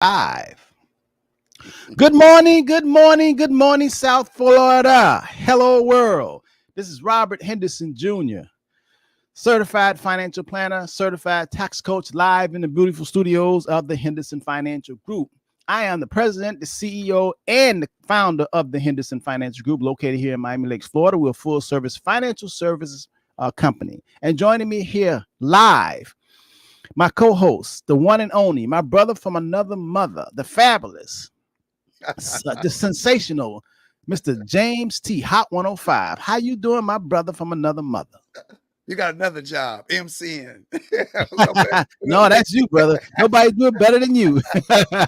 Live. Good morning, good morning, good morning, South Florida. Hello, world. This is Robert Henderson Jr., certified financial planner, certified tax coach, live in the beautiful studios of the Henderson Financial Group. I am the president, the CEO, and the founder of the Henderson Financial Group, located here in Miami Lakes, Florida. We're a full service financial services company. And joining me here live, my co-host, the one and only, my brother from another mother, the fabulous, the sensational Mr. James T. Hot 105. How you doing, my brother from another mother? You got another job, MCing. No, that's you, brother. Nobody do it better than you.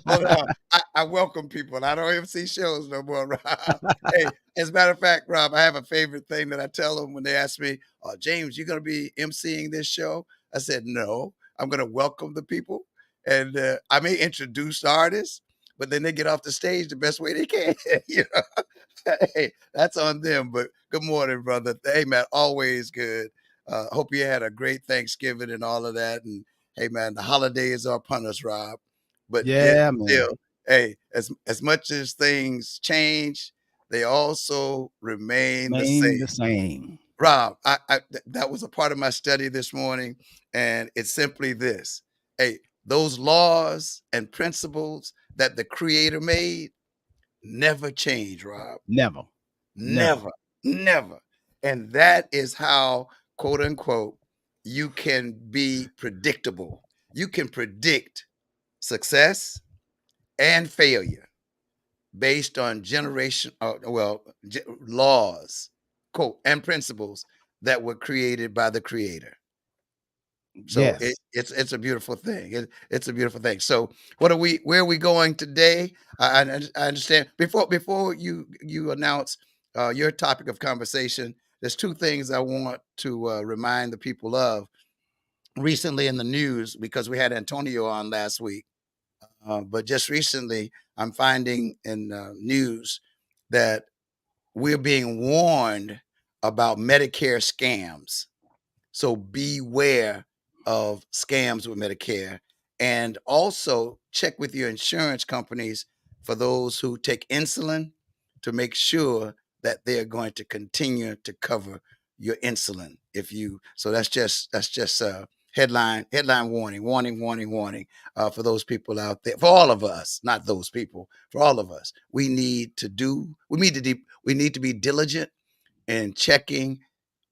Hold on. I welcome people. I don't MC shows no more, Rob. Hey, as a matter of fact, Rob, I have a favorite thing that I tell them when they ask me, James, you going to be MCing this show? I said, no, I'm going to welcome the people. And I may introduce artists, but then they get off the stage the best way they can. you know, hey, that's on them. But good morning, brother. Hey, man, always good. Hope you had a great Thanksgiving and all of that. And hey, man, the holidays are upon us, Rob. But yet Yeah, man. still, hey, as much as things change, they also remain the Remain same. the same. Rob, that was a part of my study this morning, and it's simply this: hey, those laws and principles that the Creator made never change, Rob. Never. Never. Never, never. And that is how, quote unquote, you can be predictable. You can predict success and failure based on laws, quote, and principles that were created by the Creator. So Yes. it's a beautiful thing. It's a beautiful thing. So where are we going today? I understand. Before you announce your topic of conversation, there's two things I want to remind the people of. Recently in the news, because we had Antonio on last week, but just recently I'm finding in news that we're being warned about Medicare scams. So beware of scams with Medicare, and also check with your insurance companies for those who take insulin to make sure that they're going to continue to cover your insulin. If you so that's just headline warning for those people out there, for all of us, not those people, for all of us. We need to be diligent in checking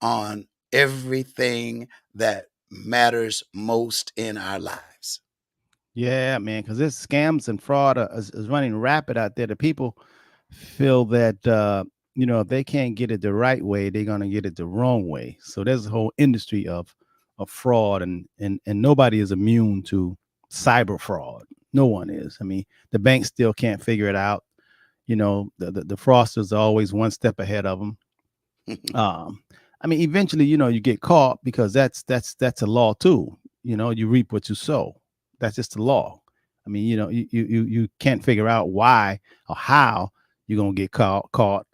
on everything that matters most in our lives. Yeah, man, because this scams and fraud is running rapid out there. The people feel that if they can't get it the right way, they're gonna get it the wrong way. So there's a whole industry of fraud, and nobody is immune to cyber fraud. No one is. I mean, the banks still can't figure it out. The fraudsters are always one step ahead of them. Um, I mean, eventually, you get caught because that's a law too. You reap what you sow. That's just the law. I mean, you can't figure out why or how you're gonna get caught,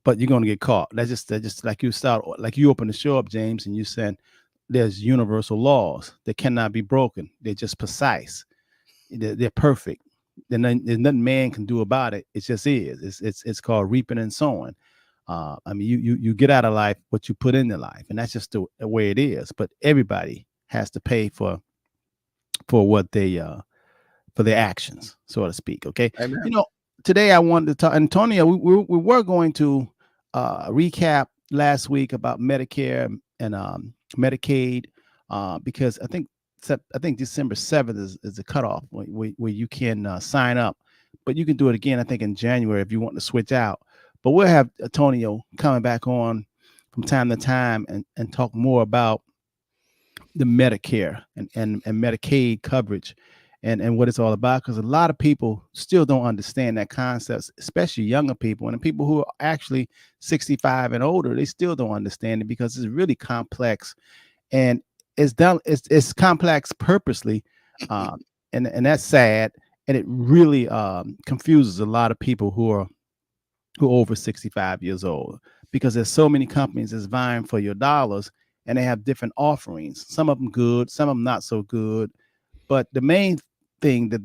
but you're gonna get caught. That's just like you open the show up, James, and you said there's universal laws that cannot be broken. They're just precise. They're perfect. There's nothing man can do about it. It just is. It's called reaping and sowing. I mean, you get out of life what you put into life, and that's just the way it is. But everybody has to pay for what they for their actions, so to speak. Okay, you Amen. know, today I wanted to talk, Antonio. We were going to recap last week about Medicare and Medicaid because I think December 7th is the cutoff where you can sign up, but you can do it again. I think in January if you want to switch out. But we'll have Antonio coming back on from time to time and talk more about the Medicare and Medicaid coverage and what it's all about. Because a lot of people still don't understand that concept, especially younger people and the people who are actually 65 and older. They still don't understand it because it's really complex and it's complex purposely, and that's sad. And it really confuses a lot of people who are over 65 years old because there's so many companies that's vying for your dollars and they have different offerings. Some of them good, some of them not so good. But the main thing that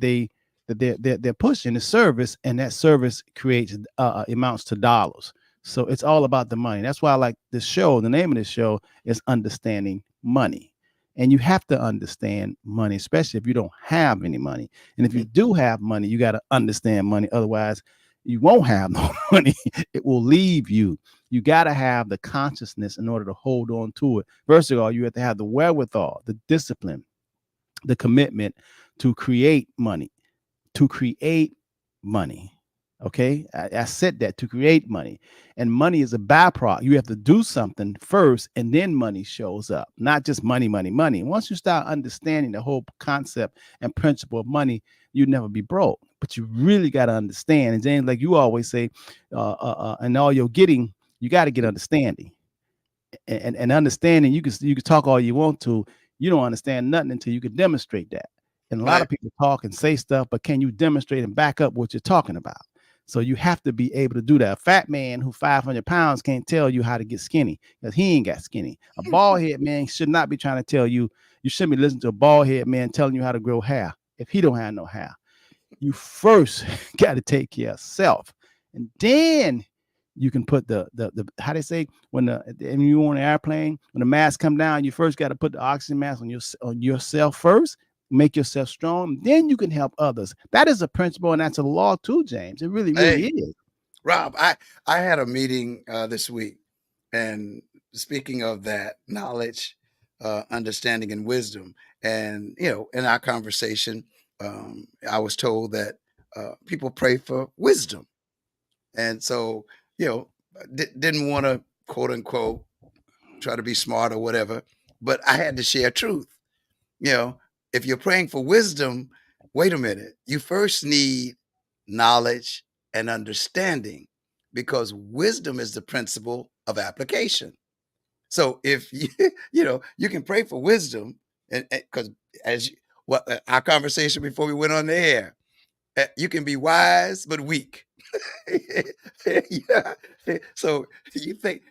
that they're pushing is service, and that service creates amounts to dollars. So it's all about the money. That's why I like this show. The name of this show is Understanding Money. And you have to understand money, especially if you don't have any money. And if you do have money, you got to understand money. Otherwise, you won't have no money. It will leave you. You got to have the consciousness in order to hold on to it. First of all, you have to have the wherewithal, the discipline, the commitment to create money, to create money. Okay. I said that, to create money, and money is a byproduct. You have to do something first, and then money shows up, not just money, money, money. Once you start understanding the whole concept and principle of money, you'd never be broke. But you really got to understand. And James, like you always say, and all you're getting, you got to get understanding. And understanding, you can talk all you want to. You don't understand nothing until you can demonstrate that. And a lot Right. of people talk and say stuff, but can you demonstrate and back up what you're talking about? So you have to be able to do that. A fat man who 500 pounds can't tell you how to get skinny because he ain't got skinny. A bald head man should not be trying to tell you. You shouldn't be listening to a bald head man telling you how to grow hair if he don't have no hair. You first got to take care of self, and then you can put the how they say when you on an airplane, when the mask come down, you first got to put the oxygen mask on yourself first. Make yourself strong, then you can help others. That is a principle, and that's a law too, James. It really, really is. Rob, I had a meeting this week, and speaking of that knowledge, understanding, and wisdom, and in our conversation, I was told that people pray for wisdom, and so didn't want to quote unquote try to be smart or whatever, but I had to share truth. If you're praying for wisdom, wait a minute, you first need knowledge and understanding, because wisdom is the principle of application. So if you you can pray for wisdom, and because our conversation before we went on the air, you can be wise but weak. Yeah. So you think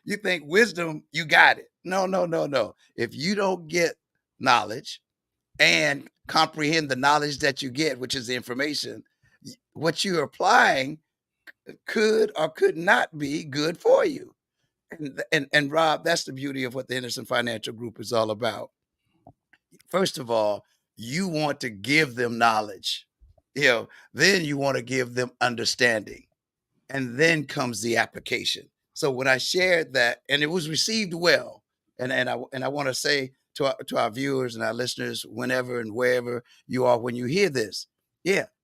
wisdom, you got it. No, no, no, no. If you don't get knowledge and comprehend the knowledge that you get, which is the information, what you're applying could or could not be good for you. And Rob, that's the beauty of what the Henderson Financial Group is all about. First of all, you want to give them knowledge, then you want to give them understanding, and then comes the application. So when I shared that, and it was received well, and I want to say to our viewers and our listeners, whenever and wherever you are, when you hear this,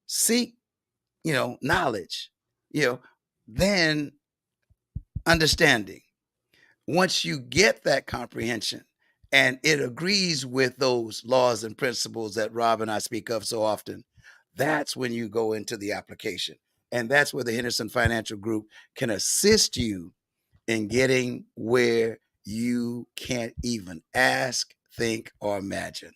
seek knowledge, then understanding. Once you get that comprehension and it agrees with those laws and principles that Rob and I speak of so often, that's when you go into the application. And that's where the Henderson Financial Group can assist you in getting where you can't even ask, think, or imagine.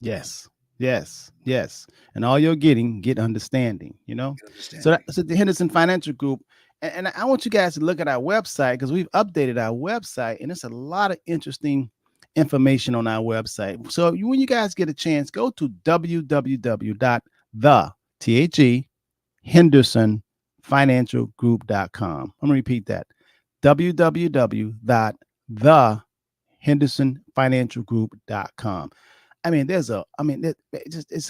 Yes, yes, yes. And all you're getting, get understanding. So Understanding. that's the Henderson Financial Group. And I want you guys to look at our website, because we've updated our website, and it's a lot of interesting information on our website. So when you guys get a chance, go to www.hendersonfinancialgroup.com. I'm going to repeat that. www.hendersonfinancialgroup.com. I mean, it's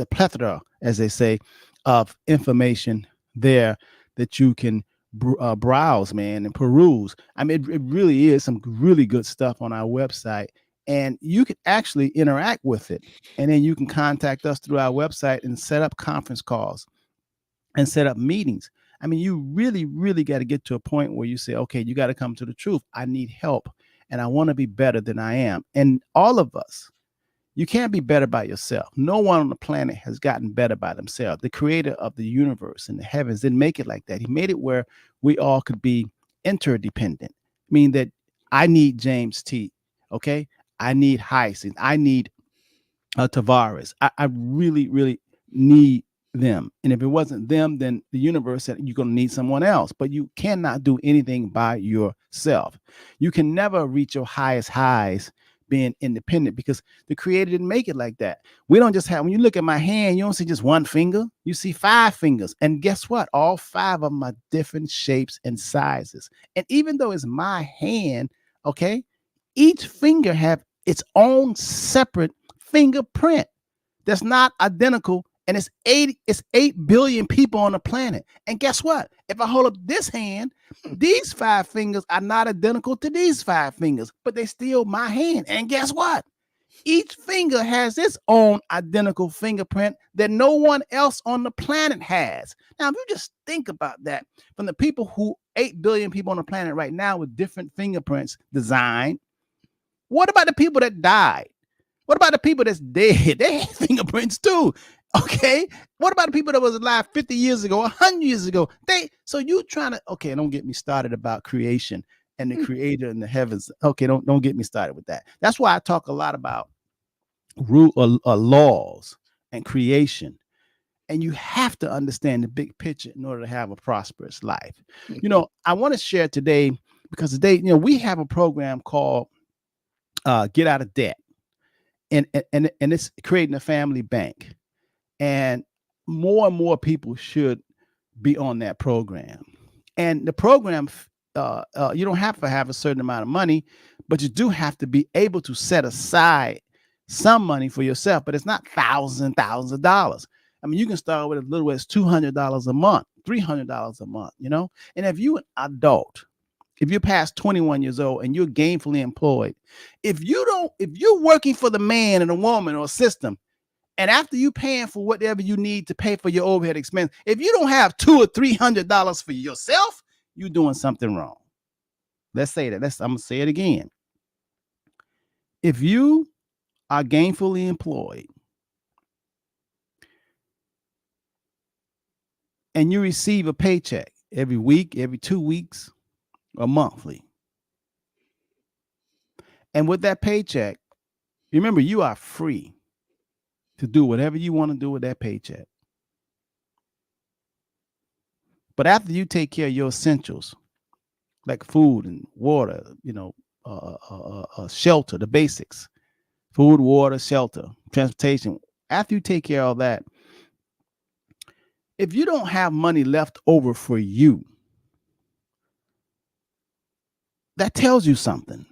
a plethora, as they say, of information there that you can browse, man, and peruse. I mean, it really is some really good stuff on our website, and you can actually interact with it. And then you can contact us through our website and set up conference calls and set up meetings. I mean, you really, really got to get to a point where you say, okay, you got to come to the truth. I need help, and I want to be better than I am. And all of us, you can't be better by yourself. No one on the planet has gotten better by themselves. The creator of the universe and the heavens didn't make it like that. He made it where we all could be interdependent, meaning that I need James T. Okay. I need Hyacinth. I need Tavares. I really, really need them. And if it wasn't them, then the universe said you're going to need someone else. But you cannot do anything by yourself. You can never reach your highest highs being independent, because the creator didn't make it like that. We don't just have, when you look at my hand, you don't see just one finger, you see 5 fingers. And guess what? All 5 of them are different shapes and sizes. And even though it's my hand, okay, each finger have its own separate fingerprint that's not identical. And it's 8 billion people on the planet. And guess what? If I hold up this hand, these 5 fingers are not identical to these 5 fingers, but they still my hand. And guess what? Each finger has its own identical fingerprint that no one else on the planet has. Now, if you just think about that, from the people 8 billion people on the planet right now with different fingerprints designed, what about the people that died? What about the people that's dead? They had fingerprints too. Okay. What about the people that was alive 50 years ago, 100 years ago? So you trying to, okay, don't get me started about creation and the creator in the heavens. Okay, don't get me started with that. That's why I talk a lot about laws and creation. And you have to understand the big picture in order to have a prosperous life. I want to share today, because today, we have a program called Get Out of Debt. And it's creating a family bank. And more people should be on that program. And the program, you don't have to have a certain amount of money, but you do have to be able to set aside some money for yourself. But it's not thousands of dollars. I mean, you can start with as little as $200 a month, $300 a month, And if you're an adult, if you're past 21 years old and you're gainfully employed, if you're working for the man and a woman or a system, and after you paying for whatever you need to pay for your overhead expense, if you don't have $200 or $300 for yourself, you're doing something wrong. Let's say that. I'm gonna say it again. If you are gainfully employed and you receive a paycheck every week, every 2 weeks, or monthly, and with that paycheck, remember, you are free to do whatever you want to do with that paycheck. But after you take care of your essentials, like food and water, shelter, the basics, food, water, shelter, transportation, after you take care of all that, if you don't have money left over for you, that tells you something.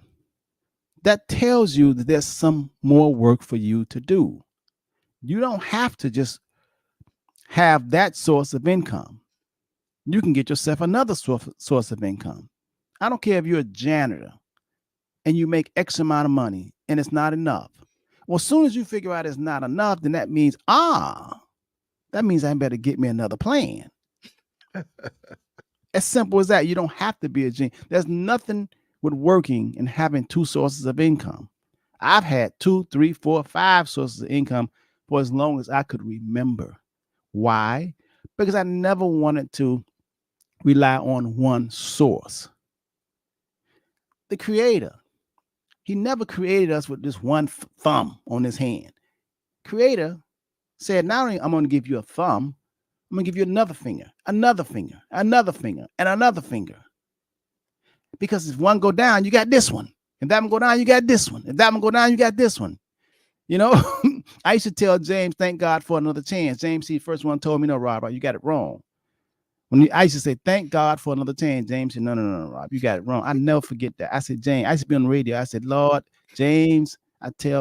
That tells you that there's some more work for you to do. You don't have to just have that source of income. You can get yourself another source of income. I don't care if you're a janitor and you make X amount of money and it's not enough. Well, as soon as you figure out it's not enough, then that means, I better get me another plan. As simple as that. You don't have to be a genius. There's nothing with working and having 2 sources of income. I've had 2, 3, 4, 5 sources of income for as long as I could remember. Why? Because I never wanted to rely on one source. The creator, he never created us with this one thumb on his hand. Creator said, not only I'm going to give you a thumb, I'm going to give you another finger, another finger, another finger, and another finger. Because if one go down, you got this one. If that one go down, you got this one. If that one go down, you got this one. I used to tell James, thank God for another chance. James, he first one told me, no, Rob, you got it wrong. I used to say, thank God for another chance. James said, no, Rob, you got it wrong. I never forget that. I said, James, I used to be on the radio. I said, Lord, James,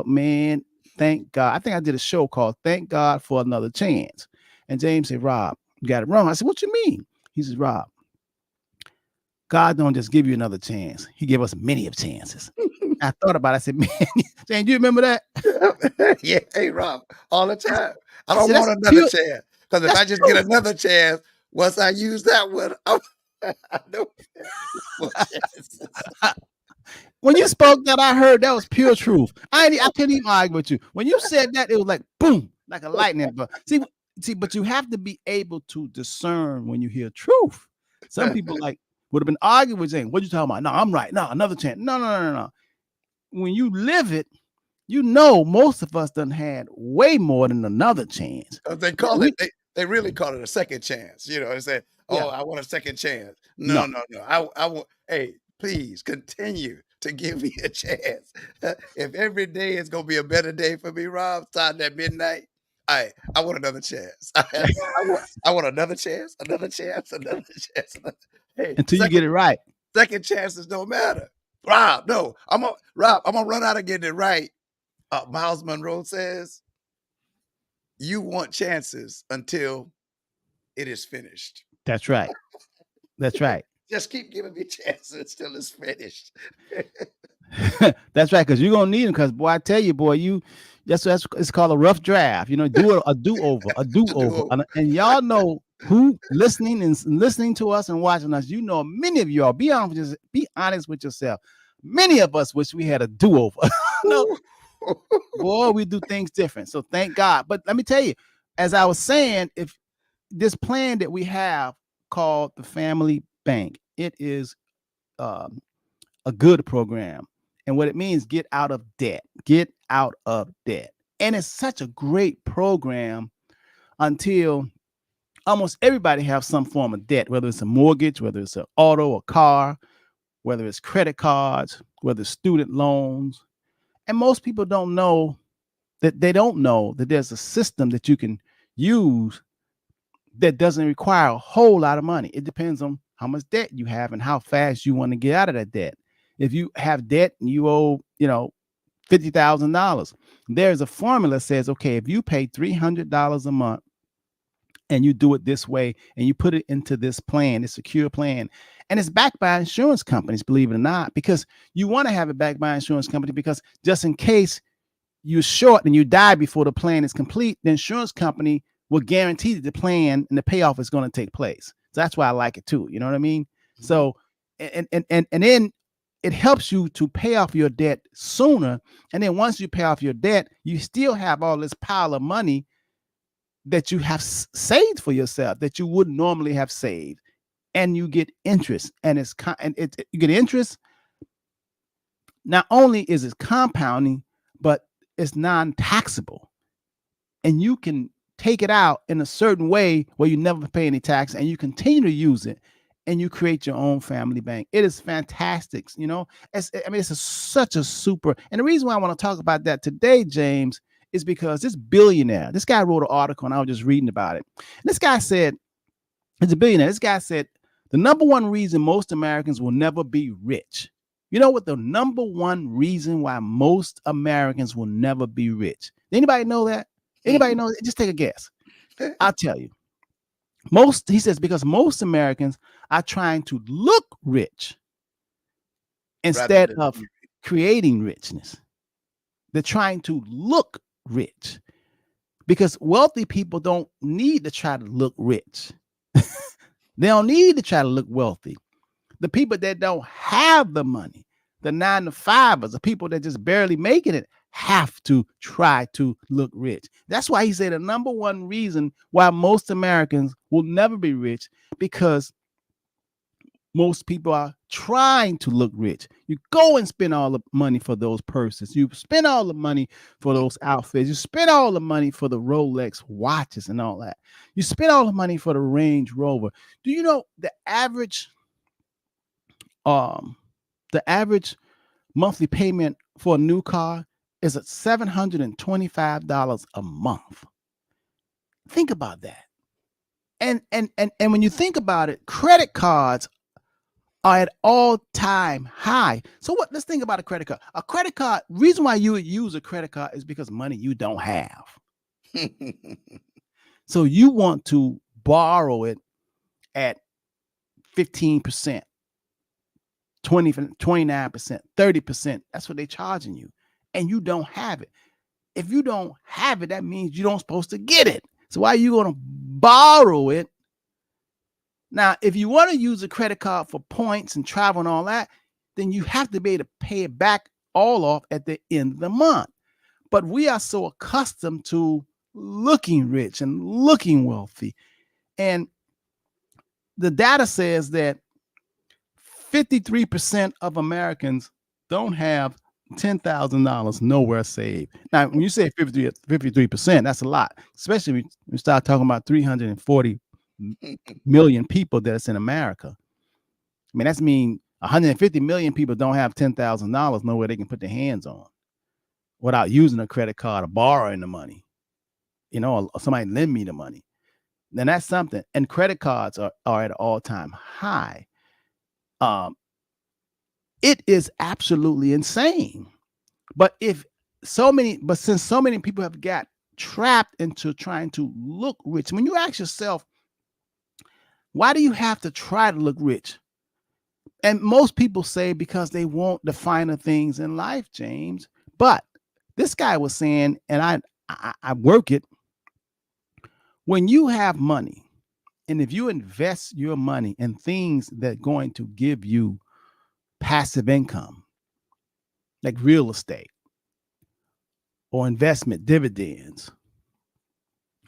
man, thank God. I think I did a show called Thank God for Another Chance. And James said, Rob, you got it wrong. I said, what you mean? He says, Rob, God don't just give you another chance. He gave us many of chances. I thought about it. I said, man, James, do you remember that? Yeah. Hey, Rob, all the time. I don't want another chance. Because if I just get another chance, once I use that one, I know. When you spoke that, I heard that was pure truth. I couldn't even argue with you. When you said that, it was like boom, like a lightning. But see, but you have to be able to discern when you hear truth. Some people would have been arguing with James. What you talking about? No, I'm right. No, another chance. No. When you live it, most of us done had way more than another chance. They call it. They really call it a second chance. They say, "Oh, yeah. I want a second chance." No. I want. Hey, please continue to give me a chance. If every day is gonna be a better day for me, Rob, starting at midnight, I want another chance. I want another chance, another chance, another chance. Hey, Until you get it right. second chances don't matter. Rob, no, I'm gonna run out of getting it right. Miles Monroe says, "You want chances until it is finished. That's right. That's right. Just keep giving me chances until it's finished." That's right, because you're gonna need them. Because boy, I tell you, boy, that's it's called a rough draft. Do a do-over, a do-over. And y'all know who listening to us and watching us. Many of y'all, be honest with yourself. Many of us wish we had a do-over. No, boy, we do things different. So thank God. But let me tell you, as I was saying, if this plan that we have called the Family Bank, it is a good program. And what it means, get out of debt. Get out of debt. And it's such a great program until almost everybody have some form of debt, whether it's a mortgage, whether it's an auto, a car, whether it's credit cards, whether it's student loans. And most people don't know that there's a system that you can use that doesn't require a whole lot of money. It depends on how much debt you have and how fast you want to get out of that debt. If you have debt and you owe, $50,000, there's a formula that says, okay, if you pay $300 a month and you do it this way and you put it into this plan, this secure plan, and it's backed by insurance companies, believe it or not, because you want to have it backed by an insurance company, because just in case you're short and you die before the plan is complete, the insurance company will guarantee that the plan and the payoff is going to take place. So that's why I like it too. You know what I mean? Mm-hmm. So, and then it helps you to pay off your debt sooner. And then once you pay off your debt, you still have all this pile of money that you have saved for yourself that you wouldn't normally have saved. And you get interest, and you get interest. Not only is it compounding, but it's non-taxable, and you can take it out in a certain way where you never pay any tax, and you continue to use it, and you create your own family bank. It is fantastic. It's such a super. And the reason why I want to talk about that today, James, is because this billionaire, this guy wrote an article, and I was just reading about it. And this guy said, it's a billionaire. This guy said, the number one reason most Americans will never be rich. You know what the number one reason why most Americans will never be rich? Anybody know that? Anybody know? Just take a guess. I'll tell you. He says, because most Americans are trying to look rich instead of creating richness. They're trying to look rich, because wealthy people don't need to try to look rich. They don't need to try to look wealthy. The people that don't have the money, the 9-to-5ers, the people that just barely making it, have to try to look rich. That's why he said the number one reason why most Americans will never be rich, because most people are trying to look rich. You go and spend all the money for those purses. You spend all the money for those outfits. You spend all the money for the Rolex watches and all that. You spend all the money for the Range Rover. Do you know the average monthly payment for a new car is at $725 a month? Think about that. And when you think about it, credit cards are at all-time high. So let's think about a credit card. A credit card, reason why you would use a credit card is because money you don't have. So you want to borrow it at 15%, 29%, 30%. That's what they're charging you. And you don't have it. If you don't have it, that means you don't supposed to get it. So why are you going to borrow it? Now, if you want to use a credit card for points and travel and all that, then you have to be able to pay it back all off at the end of the month. But we are so accustomed to looking rich and looking wealthy. And the data says that 53% of Americans don't have $10,000 nowhere saved. Now, when you say 53%, that's a lot, especially when you start talking about 340 million people that's in America. I mean, that's mean 150 million people don't have $10,000 nowhere they can put their hands on without using a credit card or borrowing the money, or somebody lend me the money. Then that's something. And credit cards are at an all-time high. Um, it is absolutely insane. But since so many people have got trapped into trying to look rich, when you ask yourself, why do you have to try to look rich? And most people say because they want the finer things in life, James. But this guy was saying, and I work it. When you have money, and if you invest your money in things that are going to give you passive income, like real estate or investment dividends,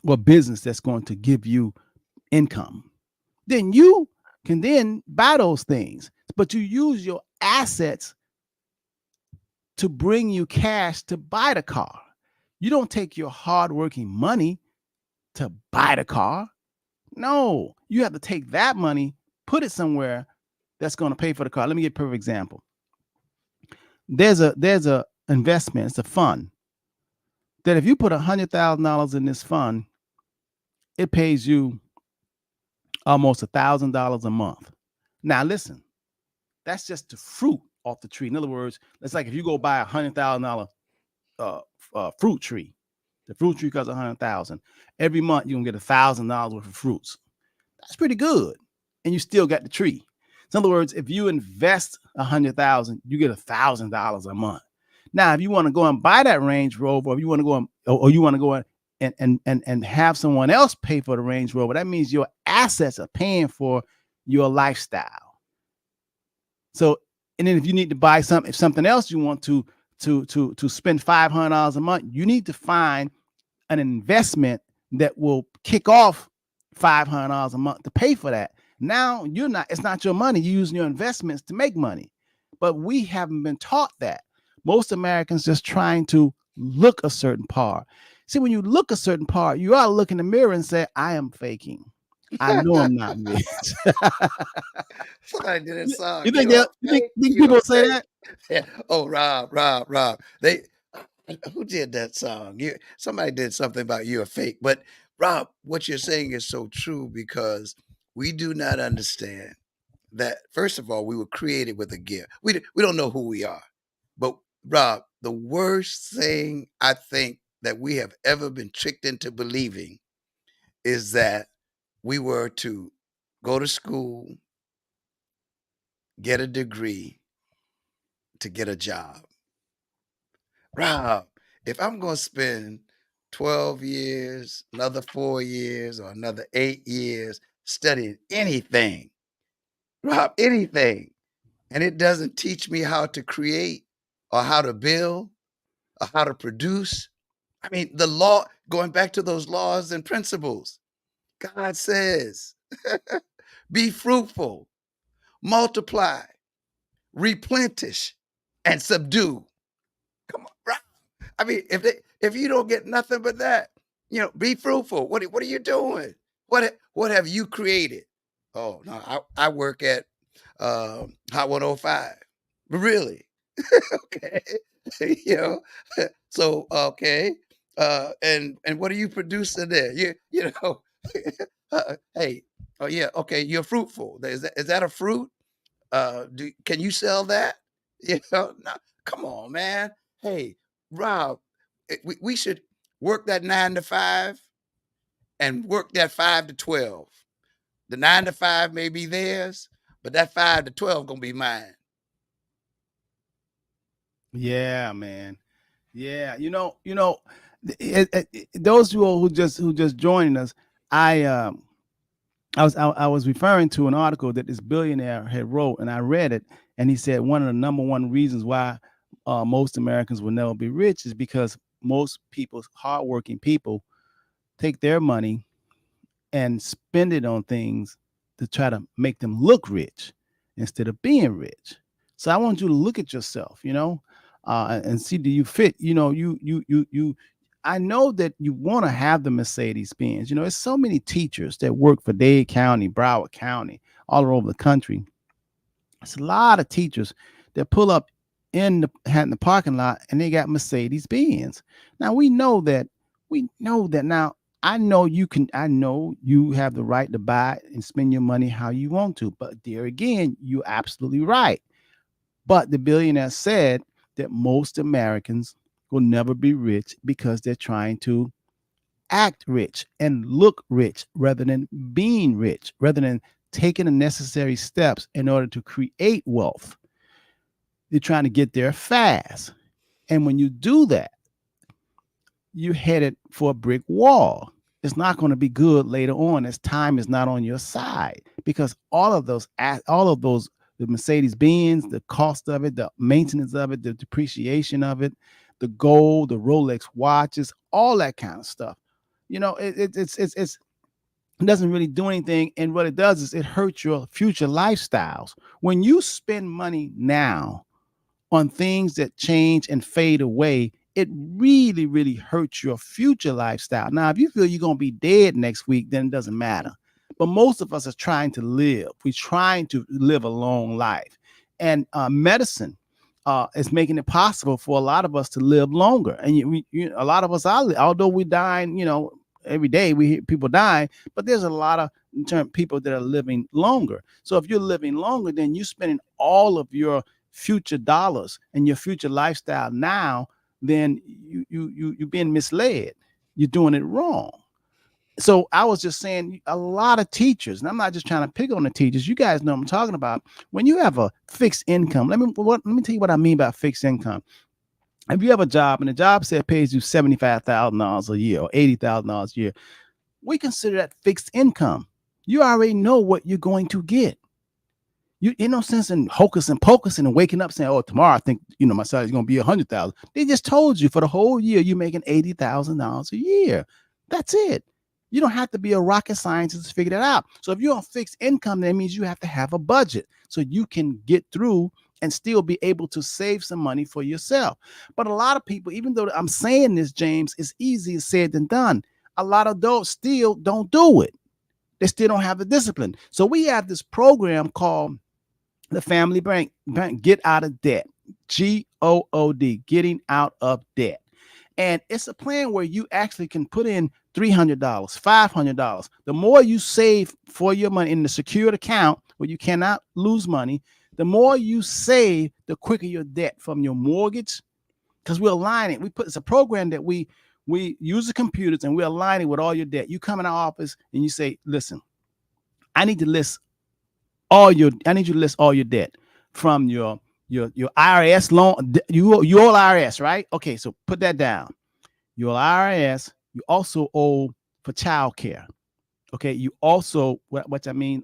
or business that's going to give you income, then you can then buy those things. But you use your assets to bring you cash to buy the car. You don't take your hardworking money to buy the car. No, you have to take that money, put it somewhere that's going to pay for the car. Let me give a perfect example. There's a investment, it's a fund that if you put $100,000 in this fund, it pays you almost $1,000 a month. Now listen, that's just the fruit off the tree. In other words, it's like if you go buy $100,000 fruit tree. The fruit tree costs $100,000. Every month you're gonna get $1,000 worth of fruits. That's pretty good, and you still got the tree. In other words, if you invest $100,000, you get $1,000 a month. Now, if you want to go and buy that Range Rover, or you want to go and have someone else pay for the Range Rover, that means your assets are paying for your lifestyle. So, and then if you need to buy something else you want to spend $500 a month, you need to find an investment that will kick off $500 a month to pay for that. Now it's not your money. You're using your investments to make money. But we haven't been taught that. Most Americans just trying to look a certain part. See, when you look a certain part, you ought to look in the mirror and say, I am faking. I know I'm not rich. Somebody did that song. You think people say that? Yeah. Oh, Rob. Who did that song? Somebody did something about you a fake. But Rob, what you're saying is so true, because we do not understand that. First of all, we were created with a gift. We don't know who we are. But Rob, the worst thing I think that we have ever been tricked into believing is that we were to go to school, get a degree to get a job. Rob, if I'm going to spend 12 years, another 4 years, or another 8 years studying anything, Rob, anything, and it doesn't teach me how to create or how to build or how to produce, I mean, the law, going back to those laws and principles, God says, be fruitful, multiply, replenish, and subdue. Come on, right? I mean, if you don't get nothing but that, be fruitful. What are you doing? What have you created? Oh no, I work at Hot 105. Really? Okay. you know. So okay. And what are you producing there? You know. Hey. Oh yeah. Okay. You're fruitful. Is that a fruit? Can you sell that? No, come on, man. Hey, Rob, we should work that 9 to 5 and work that 5 to 12. The 9 to 5 may be theirs, but that 5 to 12 gonna be mine. Yeah, man. Yeah, those you all who just joining us, I was referring to an article that this billionaire had wrote, and I read it, and he said one of the number one reasons why most Americans will never be rich is because most people, hardworking people, take their money and spend it on things to try to make them look rich instead of being rich. So I want you to look at yourself, and see, do you fit? I know that you want to have the Mercedes Benz. There's so many teachers that work for Dade County, Broward County, all over the country, It's a lot of teachers that pull up in the parking lot and they got Mercedes Benz. Now we know that now. I know you can. I know you have the right to buy and spend your money how you want to. But there again, you're absolutely right. But the billionaire said that most Americans will never be rich because they're trying to act rich and look rich rather than being rich, rather than taking the necessary steps in order to create wealth. They're trying to get there fast. And when you do that, you're headed for a brick wall. It's not going to be good later on as time is not on your side because all of those, the Mercedes Benz, the cost of it, the maintenance of it, the depreciation of it, the gold, the Rolex watches, all that kind of stuff. It doesn't really do anything. And what it does is it hurts your future lifestyles. When you spend money now on things that change and fade away, it really, really hurts your future lifestyle. Now, if you feel you're going to be dead next week, then it doesn't matter. But most of us are trying to live. We're trying to live a long life. And medicine is making it possible for a lot of us to live longer. And a lot of us, although we're dying, every day we hear people dying, but there's a lot of people that are living longer. So if you're living longer, then you're spending all of your future dollars and your future lifestyle now, then you're being misled. You're doing it wrong. So I was just saying, a lot of teachers, and I'm not just trying to pick on the teachers. You guys know what I'm talking about. When you have a fixed income, let me tell you what I mean by fixed income. If you have a job and the job said pays you $75,000 a year or $80,000 a year, we consider that fixed income. You already know what you're going to get. You no sense in hocus and pocus and waking up saying, "Oh, tomorrow I think my salary is going to be 100,000." They just told you for the whole year you're making $80,000 a year. That's it. You don't have to be a rocket scientist to figure that out. So if you're on fixed income, that means you have to have a budget so you can get through and still be able to save some money for yourself. But a lot of people, even though I'm saying this, James, it's easier said than done. A lot of adults still don't do it. They still don't have the discipline. So we have this program called the Family Bank Get Out of Debt. GOOD, getting out of debt. And it's a plan where you actually can put in $300, $500. The more you save for your money in the secured account where you cannot lose money, the more you save, the quicker your debt from your mortgage. Because we align it. It's a program that we use the computers and we align it with all your debt. You come in our office and you say, "Listen, I need you to list all your debt from your IRS loan. You owe IRS, right? Okay, so put that down. You owe IRS. You also owe for child care. Okay, you also what I mean.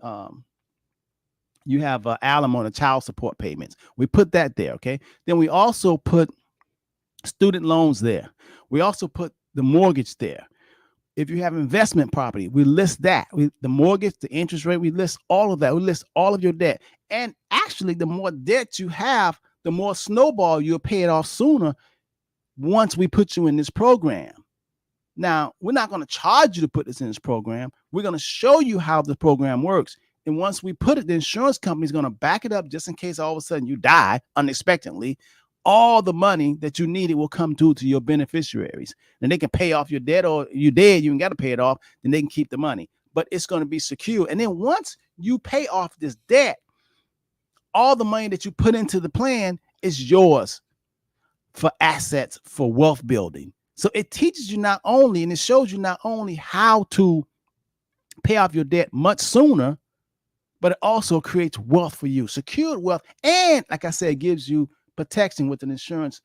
You have alimony, child support payments. We put that there. Okay, then we also put student loans there. We also put the mortgage there. If you have investment property, we list that. The mortgage, the interest rate, we list all of that. We list all of your debt. And actually, the more debt you have, the more snowball you'll pay it off sooner once we put you in this program. Now, we're not going to charge you to put this in this program. We're going to show you how the program works. And once we put it, the insurance company is going to back it up just in case all of a sudden you die unexpectedly. All the money that you needed will come to your beneficiaries. And they can pay off your debt, or you're dead, you ain't got to pay it off, then they can keep the money. But it's going to be secure. And then once you pay off this debt, all the money that you put into the plan is yours for assets, for wealth building. So it teaches you not only, and it shows you not only how to pay off your debt much sooner, but it also creates wealth for you, secured wealth. And like I said, it gives you protection with an insurance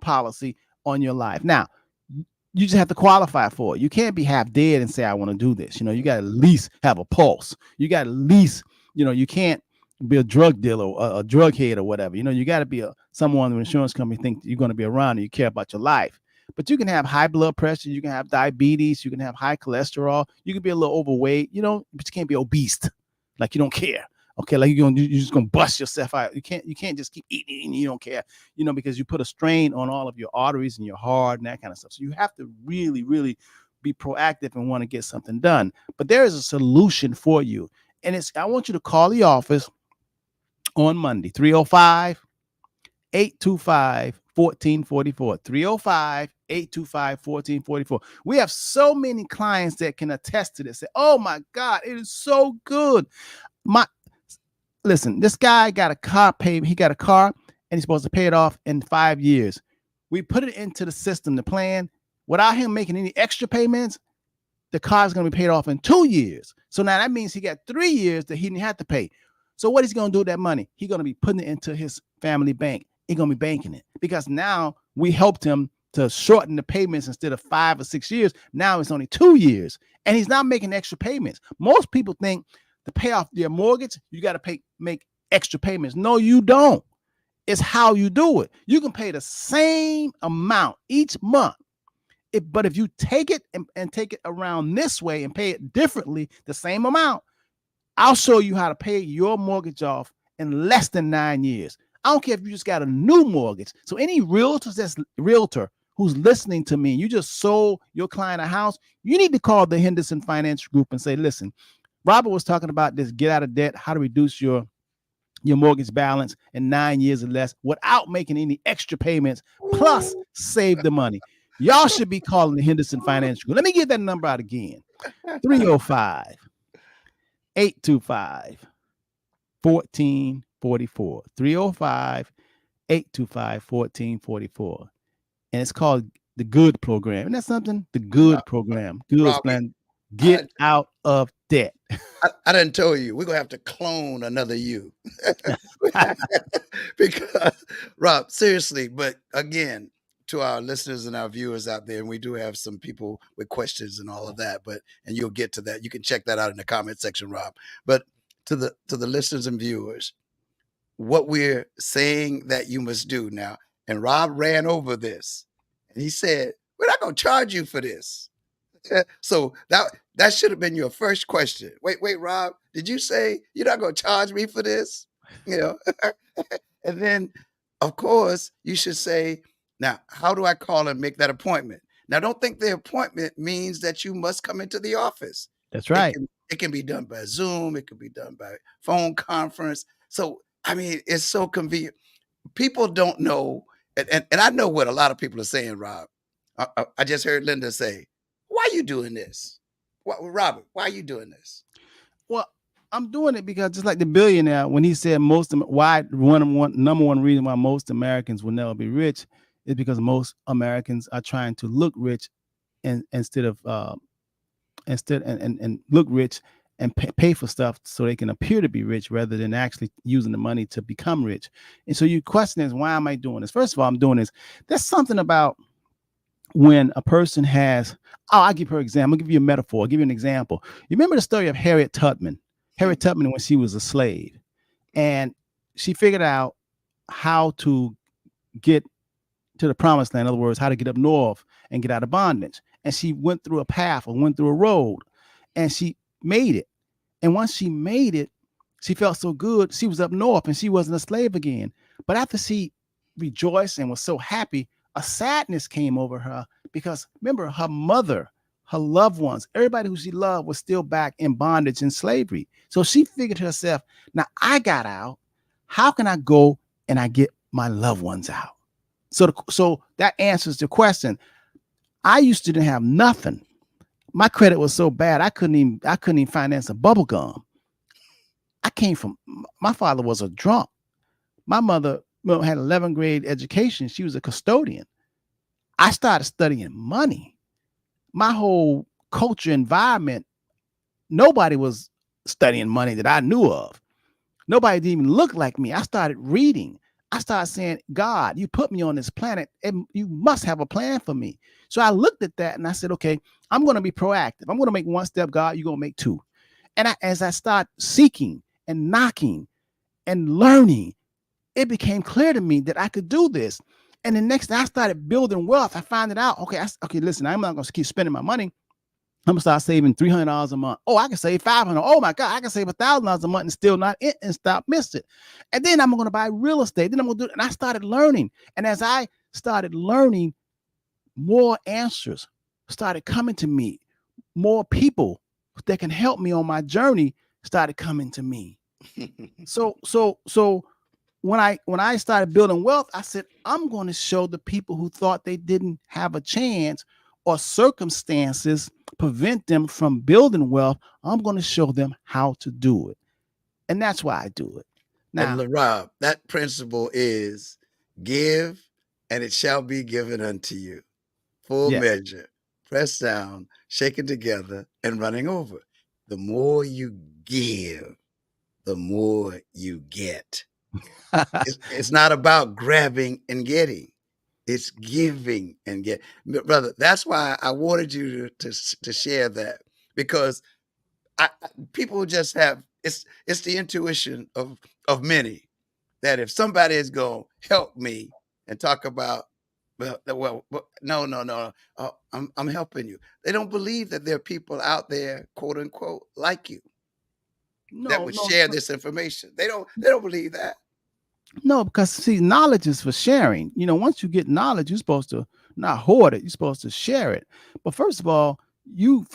policy on your life. Now, you just have to qualify for it. You can't be half dead and say, "I want to do this." You got to at least have a pulse. You got to at least, you can't be a drug dealer or a drug head or whatever. You got to be someone the insurance company think you're going to be around and you care about your life. But you can have high blood pressure, you can have diabetes, you can have high cholesterol, you can be a little overweight, but you can't be obese. Like you don't care. Okay, like you're just gonna bust yourself out. You can't just keep eating. You don't care, because you put a strain on all of your arteries and your heart and that kind of stuff. So you have to really, really be proactive and want to get something done. But there is a solution for you, and I want you to call the office on Monday. 305-825-1444. 305-825-1444. We have so many clients that can attest to this. Say, oh my God, it is so good. Listen, this guy got a car paid. He got a car and he's supposed to pay it off in 5 years. We put it into the system, the plan, without him making any extra payments. The car is going to be paid off in 2 years. So now that means he got 3 years that he didn't have to pay. So what is he going to do with that money? He's going to be putting it into his family bank. He's going to be banking it because now we helped him to shorten the payments instead of 5 or 6 years. Now it's only 2 years and he's not making extra payments. Most people think to pay off their mortgage, you got to make extra payments. No, you don't. It's how you do it. You can pay the same amount each month. But if you take it and take it around this way and pay it differently, the same amount, I'll show you how to pay your mortgage off in less than 9 years. I don't care if you just got a new mortgage. So any realtor who's listening to me, you just sold your client a house, you need to call the Henderson Financial Group and say, listen, Robert was talking about this, get out of debt, how to reduce your mortgage balance in 9 years or less without making any extra payments, plus save the money. Y'all should be calling the Henderson Financial Group. Let me get that number out again. 305-825-1444. 305-825-1444. And it's called the GOOD program. Isn't that something? The GOOD program. GOOD plan. Get out of debt. I didn't tell you, we're going to have to clone another you. Because, Rob, seriously, but again, to our listeners and our viewers out there, and we do have some people with questions and all of that, and you'll get to that. You can check that out in the comment section, Rob. But to the listeners and viewers, what we're saying that you must do now, and Rob ran over this, and he said, we're not going to charge you for this. So that should have been your first question. Wait, Rob, did you say you're not going to charge me for this? You know, and then of course you should say, now, how do I call and make that appointment? Now, don't think the appointment means that you must come into the office. That's right. It can be done by Zoom. It can be done by phone conference. So, I mean, it's so convenient. People don't know. And I know what a lot of people are saying, Rob. I just heard Linda say, why are you doing this? Robert, why are you doing this? Well, I'm doing it because just like the billionaire, when he said number one reason why most Americans will never be rich is because most Americans are trying to look rich instead of look rich and pay for stuff so they can appear to be rich rather than actually using the money to become rich. And so your question is, why am I doing this? First of all, I'm doing this. There's something about when a person has, I'll give her an example. I'll give you a metaphor. I'll give you an example. You remember the story of Harriet Tubman? Harriet Tubman, when she was a slave, and she figured out how to get to the promised land. In other words, how to get up north and get out of bondage. And she went through a path or went through a road, and she made it. And once she made it, she felt so good. She was up north and she wasn't a slave again. But after she rejoiced and was so happy, a sadness came over her because remember, her mother, her loved ones, everybody who she loved was still back in bondage and slavery. So she figured to herself, now I got out. How can I go and I get my loved ones out? So that answers the question. I used to didn't have nothing. My credit was so bad I couldn't even finance a bubble gum. My father was a drunk. My mother had 11th grade education. She was a custodian. I started studying money. My whole culture environment, nobody was studying money that I knew of. Nobody didn't even look like me. I started reading. I started saying, God, you put me on this planet and you must have a plan for me. So I looked at that and I said, okay, I'm going to be proactive. I'm going to make one step, God, you're going to make two. And as I start seeking and knocking and learning, it became clear to me that I could do this. And the next thing I started building wealth, I found it out. Okay, listen, I'm not going to keep spending my money. I'm gonna start saving $300 a month. Oh, I can save $500. Oh my God, I can save $1,000 a month and still not and stop missing it. And then I'm gonna buy real estate. Then I'm gonna do it. And I started learning. And as I started learning, more answers started coming to me. More people that can help me on my journey started coming to me. So when I started building wealth, I said, I'm going to show the people who thought they didn't have a chance or circumstances prevent them from building wealth. I'm going to show them how to do it. And that's why I do it. And Now, Rob, that principle is give and it shall be given unto you. Full yes. measure, pressed down, shaken together, and running over. The more you give, the more you get. It's not about grabbing and getting. It's giving and get, brother. That's why I wanted you to share that, because people just have, it's the intuition of many, that if somebody is going to help me and talk about, no, I'm helping you. They don't believe that there are people out there, quote unquote, like you, that no, would no, share this information. They don't believe that. no, because see, knowledge is for sharing. Once you get knowledge, you're supposed to not hoard it. You're supposed to share it. But first of all, you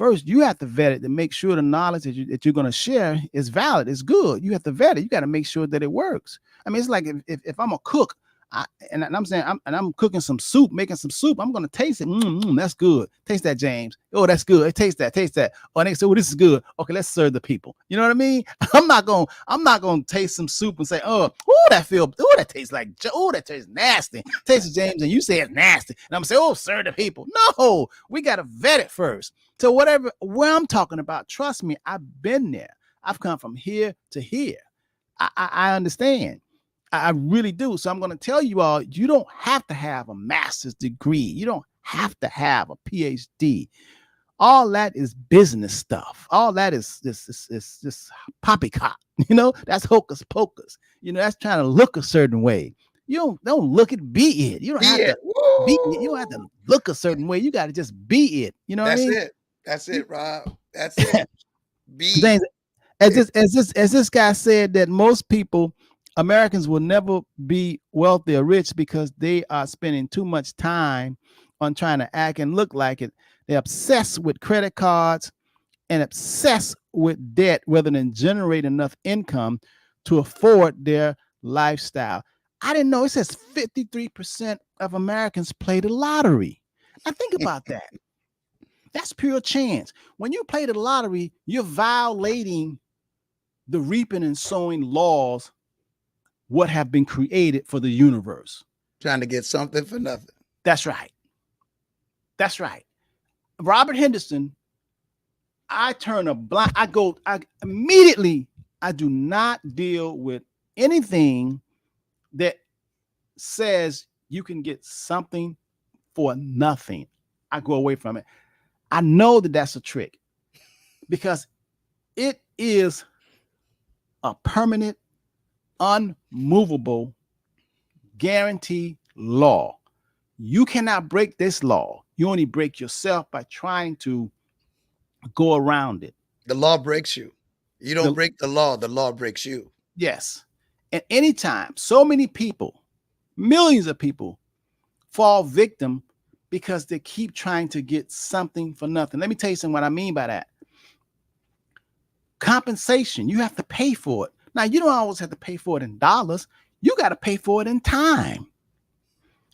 have to vet it to make sure the knowledge that you're going to share is valid, is good. You have to vet it. You got to make sure that it works. I mean, it's like if I'm a cook, and I'm saying I'm cooking some soup, making some soup. I'm going to taste it. That's good. Taste that, James. Oh, that's good. Taste that. Taste that. Oh, and they say, oh, this is good. Okay, let's serve the people. You know what I mean? I'm not gonna taste some soup and say, oh, that tastes like, oh, that tastes nasty. Taste it, James, and you say it's nasty, and I'm gonna say, oh, serve the people. No, we gotta vet it first. So where I'm talking about, trust me, I've been there. I've come from here to here. I understand. I really do. So I'm going to tell you all, you don't have to have a master's degree. You don't have to have a PhD. All that is business stuff. All that is this poppycock. That's hocus pocus. That's trying to look a certain way. You don't look it, be it. You don't have to be it. You don't have to look a certain way. You got to just be it. You know what I That's mean? it. That's it, Rob. That's it. Be James, as this guy said, that most people, Americans, will never be wealthy or rich because they are spending too much time on trying to act and look like it. They're obsessed with credit cards and obsessed with debt rather than generate enough income to afford their lifestyle. I didn't know. It says 53% of Americans play the lottery. Now think about that. That's pure chance. When you play the lottery, you're violating the reaping and sowing laws, what have been created for the universe. trying to get something for nothing. That's right. That's right. Robert Henderson, I immediately, I do not deal with anything that says you can get something for nothing. I go away from it. I know that that's a trick because it is a permanent, unmovable guarantee law. You cannot break this law. You only break yourself by trying to go around it. The law breaks you. You don't break the law breaks you. Yes. And anytime so many people, millions of people, fall victim because they keep trying to get something for nothing. Let me tell you something what I mean by that. Compensation, you have to pay for it. Now, you don't always have to pay for it in dollars. You got to pay for it in time.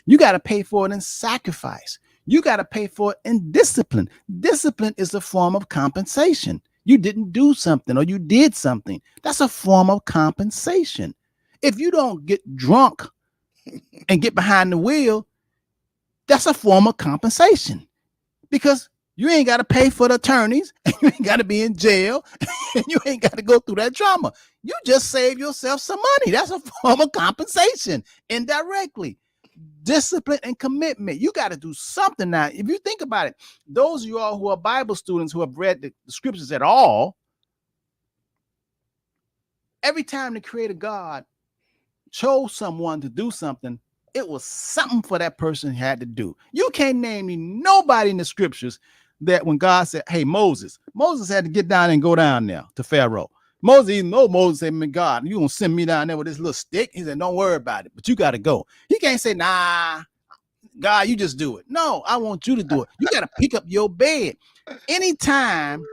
You got to pay for it in sacrifice. You got to pay for it in discipline. Discipline is a form of compensation. You didn't do something or you did something. That's a form of compensation. If you don't get drunk and get behind the wheel, that's a form of compensation because you ain't got to pay for the attorneys and you ain't got to be in jail and you ain't got to go through that drama. You just save yourself some money. That's a form of compensation indirectly. Discipline and commitment. You got to do something now. If you think about it, those of you all who are Bible students who have read the scriptures at all, every time the Creator God chose someone to do something, it was something for that person had to do. You can't name me nobody in the scriptures that when God said, hey, Moses had to get down and go down there to Pharaoh. Moses said, God, you gonna send me down there with this little stick? He said, don't worry about it, but you got to go. He can't say, nah, God, you just do it. No, I want you to do it. You got to pick up your bed. Anytime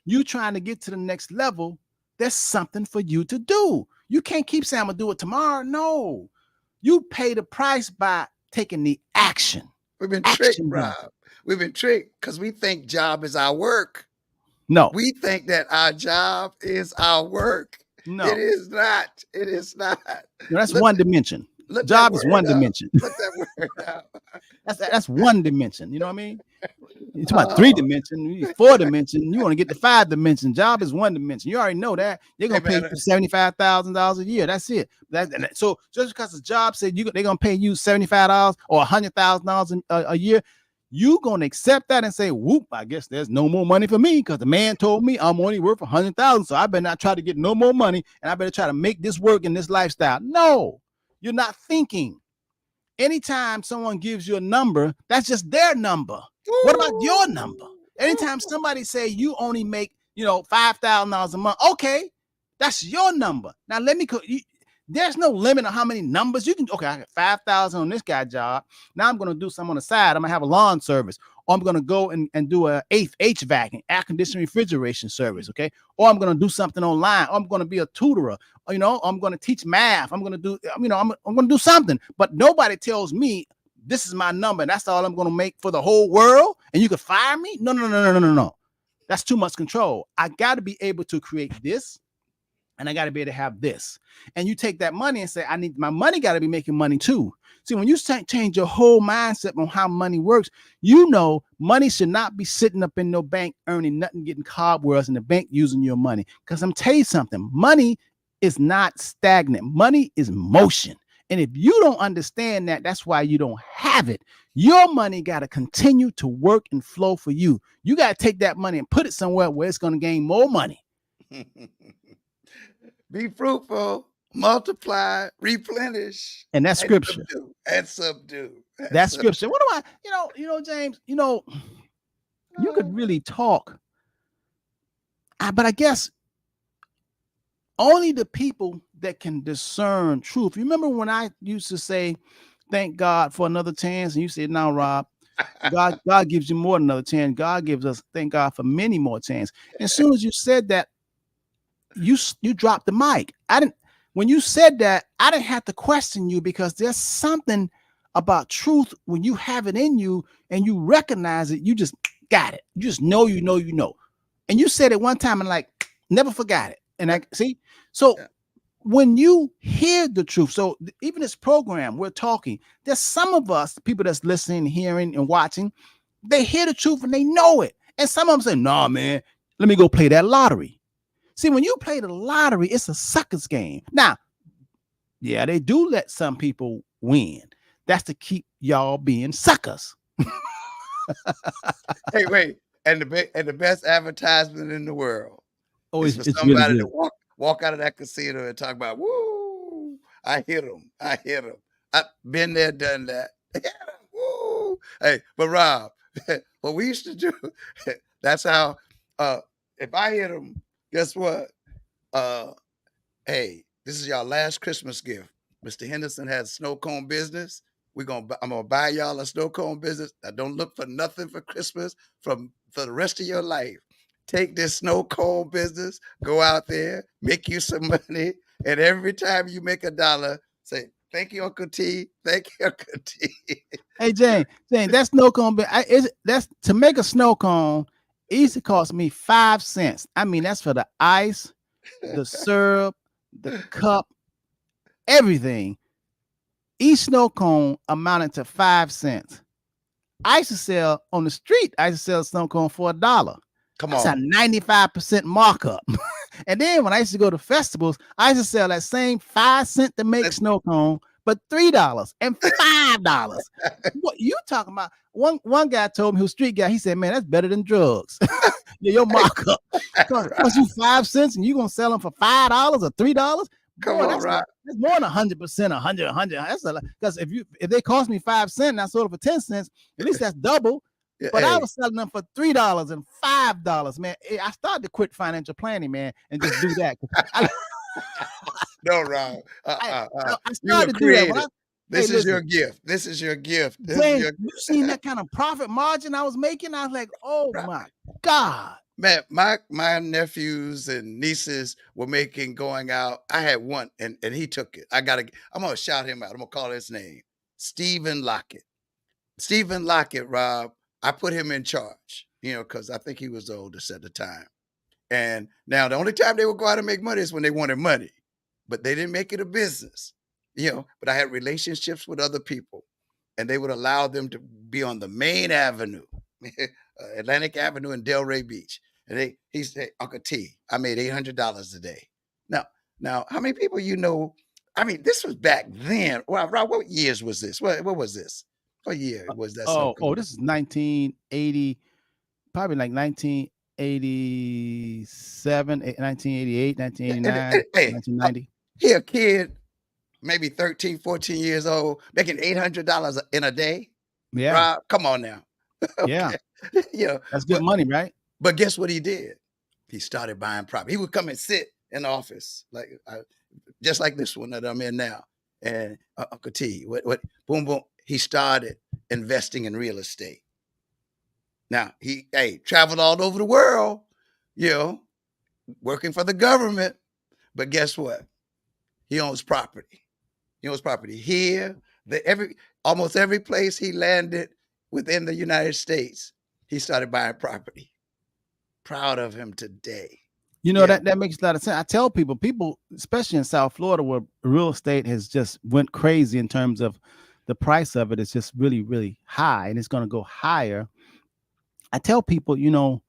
you trying to get to the next level, there's something for you to do. You can't keep saying I'm gonna do it tomorrow. No, you pay the price by taking the action. We've been tricked, Action done. Rob. We've been tricked because we think job is our work. No, We think that our job is our work. no, It is not. It is not. no, that's Look, one dimension. look that Job is word one up. dimension. Look that word up. That's one dimension. You know what I mean? It's about 3 Oh, dimension, you need 4 dimension. You want to get to 5 dimension. Job is 1 dimension. You already know that. They're hey gonna pay man, you $75,000 a year. That's it. So just because the job said they're gonna pay you $75 or $100,000 a year, you gonna accept that and say, "Whoop! I guess there's no more money for me because the man told me I'm only worth 100,000. So I better not try to get no more money, and I better try to make this work in this lifestyle." No, you're not thinking. Anytime someone gives you a number, that's just their number. What about your number? Anytime somebody say you only make, $5,000 a month, okay, that's your number. Now let me. There's no limit on how many numbers you can. Okay, I got 5,000 on this guy job. Now I'm gonna do something on the side. I'm gonna have a lawn service, or I'm gonna go and do a HVAC and air conditioning refrigeration service. Okay, or I'm gonna do something online. Or I'm gonna be a tutorer. I'm gonna teach math. I'm gonna do. I'm gonna do something. But nobody tells me this is my number and that's all I'm gonna make for the whole world. And you could fire me? No, no, no, no, no, no, no. That's too much control. I got to be able to create this. And I got to be able to have this. And you take that money and say, I need my money got to be making money too. See, when you change your whole mindset on how money works, money should not be sitting up in no bank earning nothing, getting cobwebs in the bank using your money. Because I'm telling you something, money is not stagnant. Money is motion. And if you don't understand that, that's why you don't have it. Your money got to continue to work and flow for you. You got to take that money and put it somewhere where it's going to gain more money. Be fruitful, multiply, replenish, And that's scripture. Subdue. That's scripture. What do I, James, you could really talk. But I guess only the people that can discern truth. You remember when I used to say, thank God for another chance? And you said, no, Rob, God gives you more than another chance. God gives us, thank God, for many more chances. And as soon as you said that, you dropped the mic. When you said that, I didn't have to question you because there's something about truth when you have it in you and you recognize it, you just got it. You just know, you know. And you said it one time and never forgot it. And I see. So when you hear the truth, so even this program we're talking, there's some of us, people that's listening, hearing, and watching, they hear the truth and they know it. And some of them say, "Nah, man, let me go play that lottery." See, when you play the lottery, it's a sucker's game. Now, yeah, they do let some people win. That's to keep y'all being suckers. Hey, wait. And the best advertisement in the world is for it's somebody really to walk out of that casino and talk about, woo, I hit him. I've been there, done that. Woo. Hey, but Rob, what we used to do, that's how, if I hit him, guess what? Hey, this is y'all last Christmas gift. Mr. Henderson has snow cone business. I'm gonna buy y'all a snow cone business. I don't look for nothing for Christmas for the rest of your life. Take this snow cone business, go out there, make you some money, and every time you make $1, say, "Thank you, Uncle T. Thank you, Uncle T." Hey, Jane, that snow cone, that's to make a snow cone. It used to cost me 5 cents. I mean, that's for the ice, the syrup, the cup, everything. Each snow cone amounted to 5 cents. I used to sell on the street. I used to sell a snow cone for $1. Come on, that's a 95% markup. And then when I used to go to festivals, I used to sell that same 5 cent to make snow cone, but $3 and $5. What you talking about? One guy told me, who's a street guy, he said, "Man, that's better than drugs." Yeah, your markup cost you 5 cents and you're gonna sell them for $5 or $3. Come Boy, on, that's Rob. that's more than 100%, 100. That's a lot. Because if they cost me 5 cents and I sold it for 10 cents, at least that's double. But I was selling them for $3 and $5, man. I started to quit financial planning, man, and just do that. No, Rob. I You were started to do that. creative. This is your gift. This is your gift. Dang, you seen that kind of profit margin I was making? I was like, oh my God. Man, my nephews and nieces were making going out. I had one and he took it. I'm gonna shout him out. I'm gonna call his name. Stephen Lockett. Stephen Lockett, Rob, I put him in charge, because I think he was the oldest at the time. And now the only time they would go out and make money is when they wanted money, but they didn't make it a business, But I had relationships with other people, and they would allow them to be on the main avenue, Atlantic Avenue in Delray Beach. And he said, Uncle T, I made $800 a day. Now, how many people I mean, this was back then. Well, Rob, what years was this? What was this? What year was that stuff Oh, going this is 1980, probably like 1987, 1988, on? 1989, Hey, 1990. here, a kid, maybe 13, 14 years old, making $800 in a day. Yeah, Rob, come on now. yeah, Okay. you know, that's good but money, right? but guess what he did? He started buying property. He would come and sit in the office, just like this one that I'm in now. And Uncle T, what, boom, boom. He started investing in real estate. Now he, traveled all over the world, you know, working for the government. But guess what? He owns property. He owns property here, almost every place he landed within the United States. He started buying property. Proud of him today. Yeah. That makes a lot of sense. I tell people, especially in South Florida, where real estate has just went crazy in terms of the price of it is just really, really high, and it's going to go higher. I tell people, you don't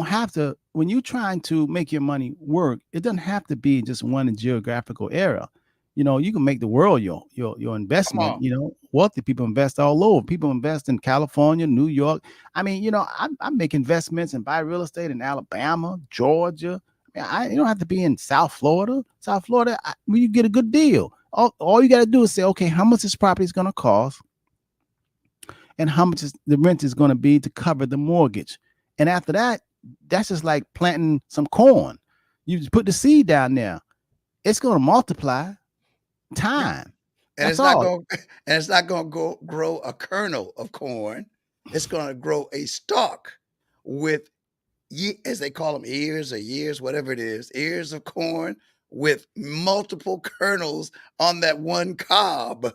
have to, when you're trying to make your money work, it doesn't have to be just one geographical area. You can make the world your Come investment. on. Wealthy people invest all over. People invest in California, New York. I mean, I make investments and buy real estate in Alabama, Georgia. You don't have to be in South Florida. South Florida, you get a good deal. All you got to do is say, okay, how much this property is going to cost, and how much the rent is going to be to cover the mortgage. And after that, that's just like planting some corn. You just put the seed down there. It's going to multiply. Time. And That's all. it's not going to grow a kernel of corn. It's going to grow a stalk with, as they call them, ears or years, whatever it is, ears of corn with multiple kernels on that one cob.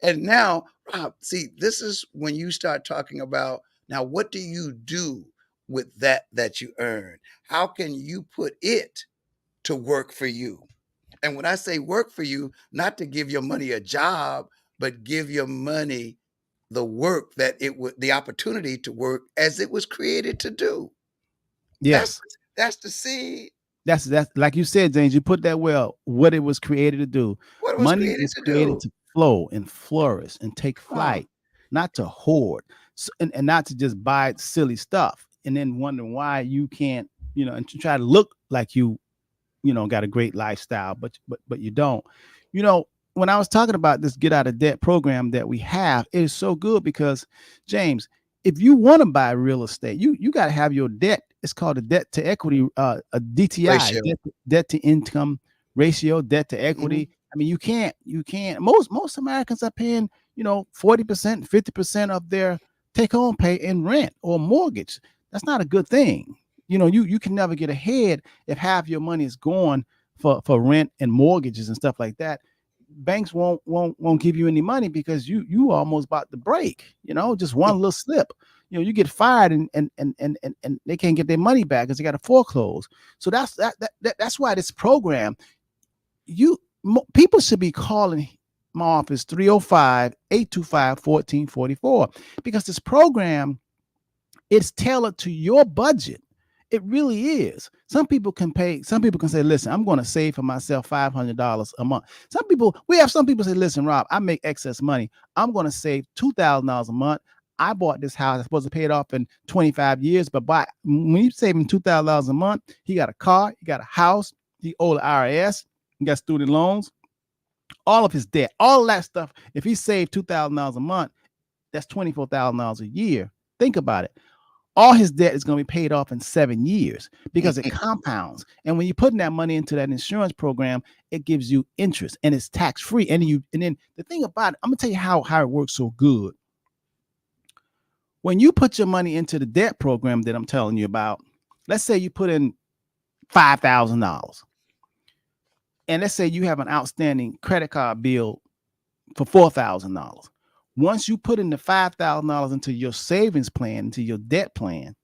And now, Rob, see, this is when you start talking about, now, what do you do with that you earn? How can you put it to work for you? And when I say work for you, not to give your money a job, but give your money the work that the opportunity to work as it was created to do. That's Yes. that's the seed. That's like you said, James. You put that well. What it was created to do. What it was Money created was to created do. to flow and flourish and take Oh, flight, not to hoard, and not to just buy silly stuff and then wonder why you can't, and to try to look like got a great lifestyle, but you don't. When I was talking about this get out of debt program that we have, it is so good because, James, if you want to buy real estate, you got to have your debt. It's called a debt to equity, a DTI, ratio. debt to income ratio, debt to Mhm. equity. I mean, you can't. Most Americans are paying 40%, 50% of their take home pay in rent or mortgage. That's not a good thing. You can never get ahead if half your money is gone for rent and mortgages and stuff like that. Banks won't give you any money because you almost about to break. Just one little slip. You get fired and they can't get their money back because they got to foreclose. So that's why this program, people should be calling my office 305-825-1444 because this program, it's tailored to your budget. It really is. Some people can say, listen, I'm going to save for myself $500 a month. We have some people say, listen, Rob, I make excess money. I'm going to save $2,000 a month. I bought this house. I'm supposed to pay it off in 25 years. But when you save him $2,000 a month, he got a car, he got a house, he owed the IRS, he got student loans, all of his debt, all of that stuff. If he saved $2,000 a month, that's $24,000 a year. Think about it. All his debt is going to be paid off in 7 years because it compounds. And when you're putting that money into that insurance program, it gives you interest and it's tax free. And then the thing about it, I'm gonna tell you how it works so good. When you put your money into the debt program that I'm telling you about, let's say you put in $5,000, and let's say you have an outstanding credit card bill for $4,000. Once you put in the $5,000 into your savings plan, into your debt plan,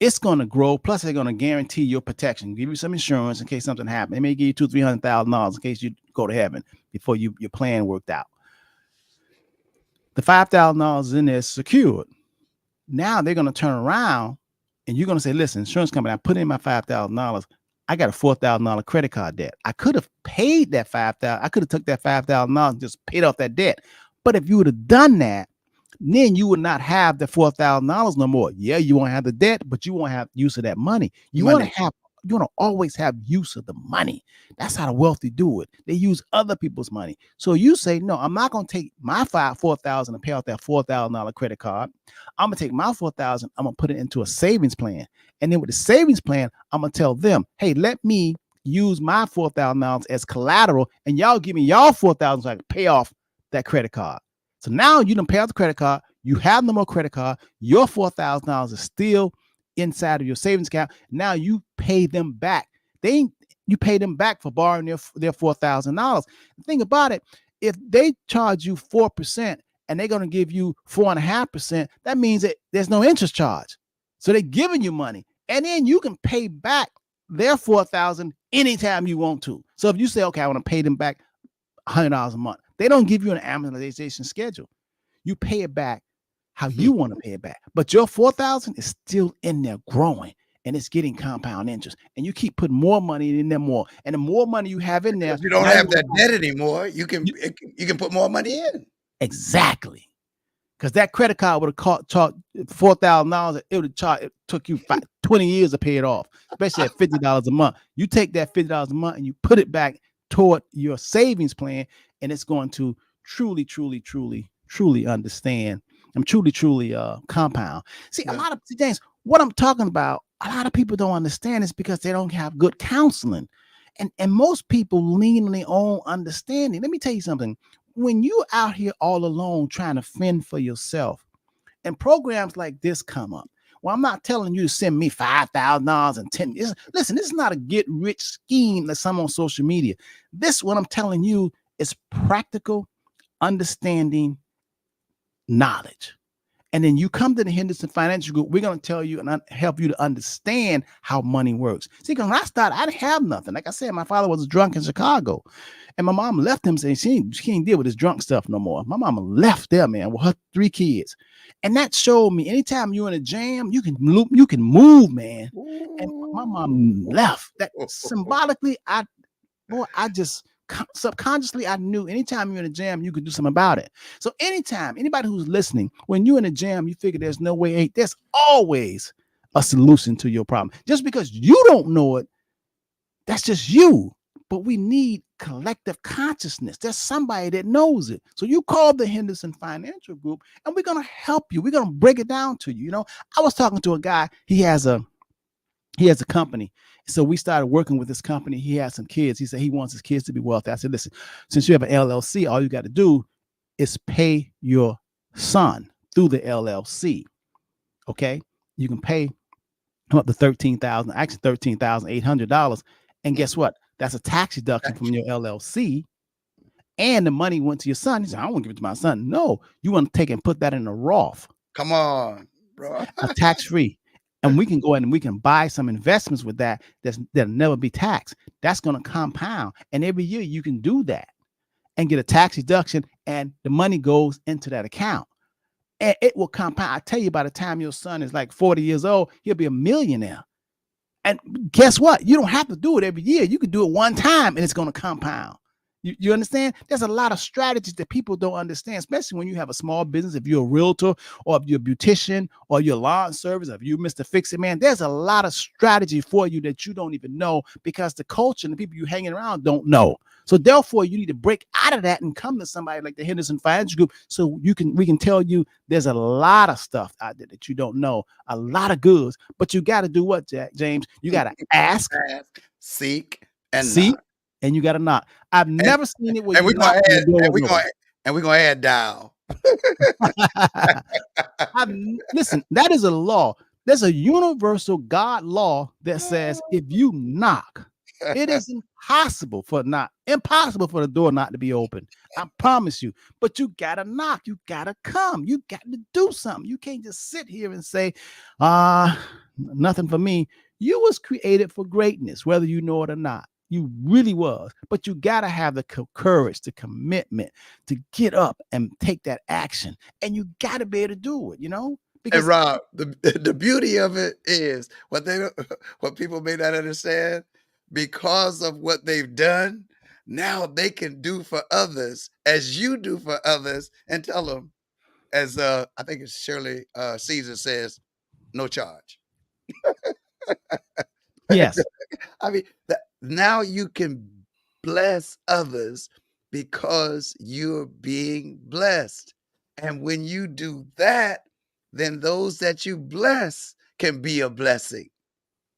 it's going to grow. Plus, they're going to guarantee your protection, give you some insurance in case something happens. They may give you $200,000-$300,000 in case you go to heaven before your plan worked out. The $5,000 is in there secured. Now they're going to turn around and you're going to say, listen, insurance company, I put in my $5,000. I got a $4,000 credit card debt. I could have paid that $5,000. I could have took that $5,000 and just paid off that debt. But if you would have done that, then you would not have the $4,000 no more. Yeah, you won't have the debt, but you won't have use of that money. You want to always have use of the money. That's how the wealthy do it. They use other people's money. So you say, no, I'm not going to take my $4,000 and pay off that $4,000 credit card. I'm going to take my $4,000. I'm going to put it into a savings plan. And then with the savings plan, I'm going to tell them, hey, let me use my $4,000 as collateral and y'all give me y'all $4,000 so I can pay off that credit card. So now you done pay off the credit card. You have no more credit card. Your $4,000 is still inside of your savings account. Now you pay them back. You pay them back for borrowing their $4,000. The thing about it, if they charge you 4% and they're going to give you 4.5%, that means that there's no interest charge. So they're giving you money, and then you can pay back their $4,000 anytime you want to. So if you say, okay, I want to pay them back $100 a month, they don't give you an amortization schedule. You pay it back how you want to pay it back. But your $4,000 is still in there growing and it's getting compound interest. And you keep putting more money in there more. And the more money you have in there, if you don't have that debt anymore, you can put more money in. Exactly. Because that credit card would have charged $4,000. It took you 20 years to pay it off, especially at $50 a month. You take that $50 a month and you put it back toward your savings plan, and it's going to truly understand and truly compound. See, a lot of things, what I'm talking about, a lot of people don't understand is because they don't have good counseling. And most people lean on their own understanding. Let me tell you something. When you're out here all alone trying to fend for yourself, and programs like this come up, well, I'm not telling you to send me $5,000 and 10. Listen, this is not a get-rich scheme that's some on social media. This, what I'm telling you, is practical, understanding, knowledge. And then you come to the Henderson Financial Group, we're going to tell you and help you to understand how money works. See, because when I started, I didn't have nothing. Like I said, my father was drunk in Chicago. And my mom left him saying she can't deal with this drunk stuff no more. My mama left there, man, with her 3 kids. And that showed me anytime you're in a jam, you can move, man. And my mom left. That symbolically, I just subconsciously, I knew anytime you're in a jam, you could do something about it. So anytime, anybody who's listening, when you're in a jam, you figure there's no way, there's always a solution to your problem. Just because you don't know it, that's just you. But we need collective consciousness. There's somebody that knows it. So you call the Henderson Financial Group and we're going to help you. We're going to break it down to you. You know, I was talking to a guy, he has a company. So we started working with this company. He has some kids. He said he wants his kids to be wealthy. I said, listen, since you have an LLC, all you got to do is pay your son through the LLC. Okay. You can pay up to $13,800. And guess what? That's a tax deduction from your LLC. And the money went to your son. He said, I don't want to give it to my son. No, you want to take and put that in a Roth. Come on, bro. A tax-free. And we can go in and we can buy some investments with that'll never be taxed. That's going to compound. And every year you can do that and get a tax deduction, and the money goes into that account. And it will compound. I tell you, by the time your son is like 40 years old, he'll be a millionaire. And guess what? You don't have to do it every year. You can do it one time and it's going to compound. You understand? There's a lot of strategies that people don't understand, especially when you have a small business. If you're a realtor or if you're a beautician or you're a lawn service, or if you're Mr. Fix-It Man, there's a lot of strategy for you that you don't even know because the culture and the people you're hanging around don't know. So therefore, you need to break out of that and come to somebody like the Henderson Financial Group so we can tell you there's a lot of stuff out there that you don't know, a lot of goods, but you got to do what, James? You got to ask, seek, and seek. knock. And you got to knock. I've never seen it where we're gonna add dial. Listen, that is a law. There's a universal God law that says if you knock, it is impossible for the door not to be open. I promise you. But you gotta knock. You gotta come. You got to do something. You can't just sit here and say, nothing for me. You was created for greatness, whether you know it or not. You really was. But you gotta have the courage, the commitment to get up and take that action. And you gotta be able to do it, And because Rob, the beauty of it is what people may not understand, because of what they've done, now they can do for others as you do for others and tell them, as I think it's Shirley Caesar says, no charge. yes. I mean, now you can bless others because you're being blessed. And when you do that, then those that you bless can be a blessing.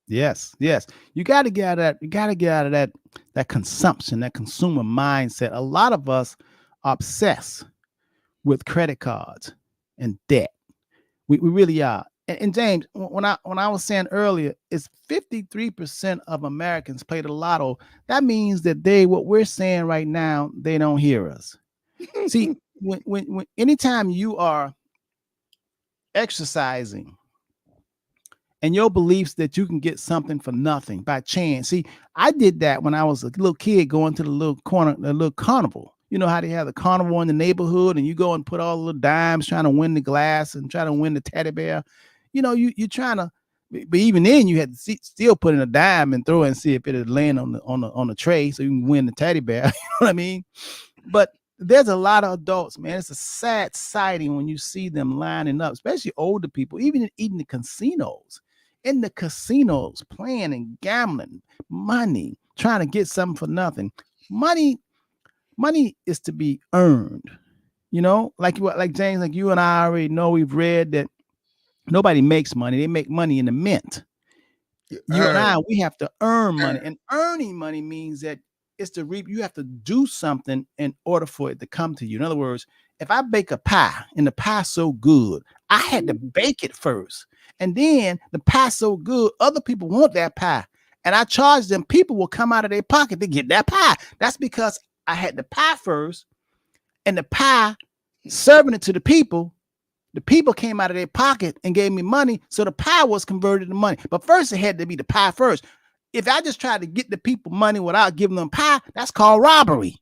Yes, yes. You got to get out of that. You got to get out of that consumption, that consumer mindset. A lot of us are obsessed with credit cards and debt. We really are. And James, when I was saying earlier, it's 53% of Americans play the lotto. That means that what we're saying right now, they don't hear us. See, when anytime you are exercising and your beliefs that you can get something for nothing by chance. See, I did that when I was a little kid going to the little carnival. You know how they have the carnival in the neighborhood and you go and put all the little dimes trying to win the glass and try to win the teddy bear. You're trying to, but even then you had to still put in a dime and throw it and see if it would land on the tray so you can win the teddy bear. You know what I mean? But there's a lot of adults, man. It's a sad sighting when you see them lining up, especially older people, even in the casinos. In the casinos, playing and gambling, money, trying to get something for nothing. Money is to be earned. Like James, like you and I already know, we've read that nobody makes money; they make money in the mint. You and I, we have to earn money, and earning money means that it's to reap. You have to do something in order for it to come to you. In other words, if I bake a pie and the pie's so good, I had to bake it first. And then the pie's so good, other people want that pie. And I charge them, people will come out of their pocket to get that pie. That's because I had the pie first, and the pie serving it to the people. The people came out of their pocket and gave me money, so the pie was converted to money. But first, it had to be the pie first. If I just tried to get the people money without giving them pie, that's called robbery.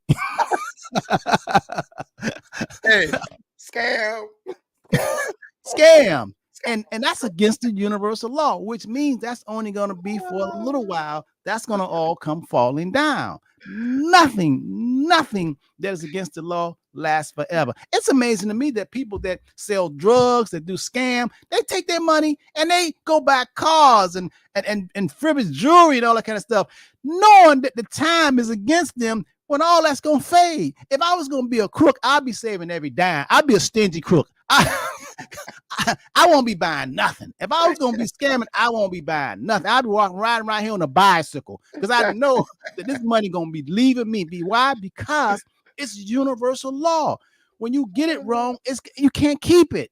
Hey, scam. Scam. And that's against the universal law, which means that's only going to be for a little while. That's going to all come falling down. Nothing that is against the law lasts forever. It's amazing to me that people that sell drugs, that do scam, they take their money and they go buy cars and frivolous jewelry and all that kind of stuff, knowing that the time is against them when all that's going to fade. If I was going to be a crook, I'd be saving every dime. I'd be a stingy crook. I won't be buying nothing. If I was going to be scamming, I won't be buying nothing. I'd be riding around here on a bicycle because I know that this money going to be leaving me. Why? Because it's universal law. When you get it wrong, you can't keep it.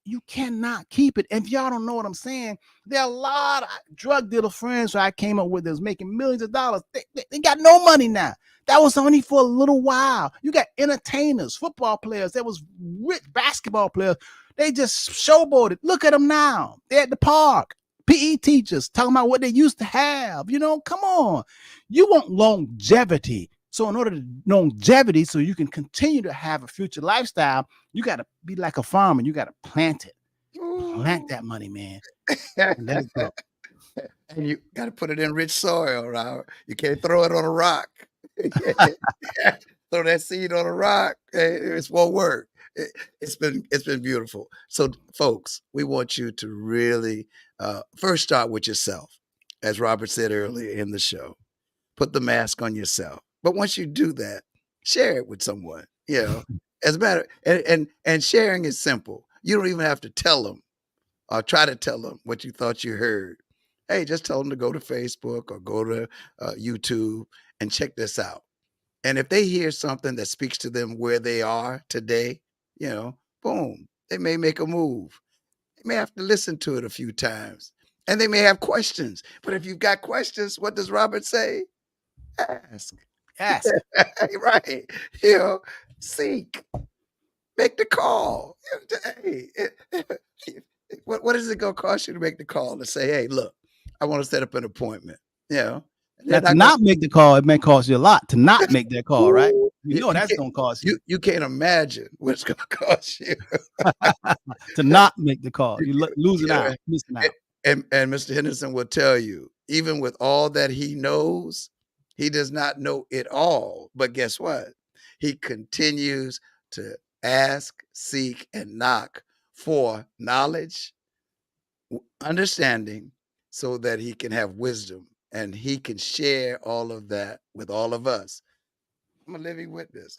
You cannot keep it. And if y'all don't know what I'm saying, there are a lot of drug dealer friends who I came up with that's making millions of dollars. They got no money now. That was only for a little while. You got entertainers, football players, that was rich basketball players. They just showboated. Look at them now. They're at the park. PE teachers talking about what they used to have. Come on. You want longevity. So in order to longevity, so you can continue to have a future lifestyle, you got to be like a farmer. You got to plant it. Plant that money, man. And let it go. And you got to put it in rich soil, Robert. You can't throw it on a rock. Throw that seed on a rock. It won't work. It's been beautiful. So, folks, we want you to really first start with yourself, as Robert said earlier in the show. Put the mask on yourself. But once you do that, share it with someone. As a matter, and sharing is simple. You don't even have to tell them or try to tell them what you thought you heard. Hey, just tell them to go to Facebook or go to YouTube and check this out. And if they hear something that speaks to them where they are today, boom, they may make a move. They may have to listen to it a few times, and they may have questions. But if you've got questions, what does Robert say? Ask. Ask. Right. You know, seek, make the call. Hey, what is it going to cost you to make the call to say, hey, look, I want to set up an appointment? You know, and Now, they're to not going not make the call, it may cost you a lot to not make that call, right? to, You know you that's can't, gonna cost you you can't imagine what it's going to cost you. to not make the call. You You can't, losing out, missing a- out. and Mr. Henderson will tell you, even with all that he knows, he does not know it all. But guess what? He continues to ask, seek, and knock for knowledge, understanding, so that he can have wisdom and he can share all of that with all of us. I'm a living witness.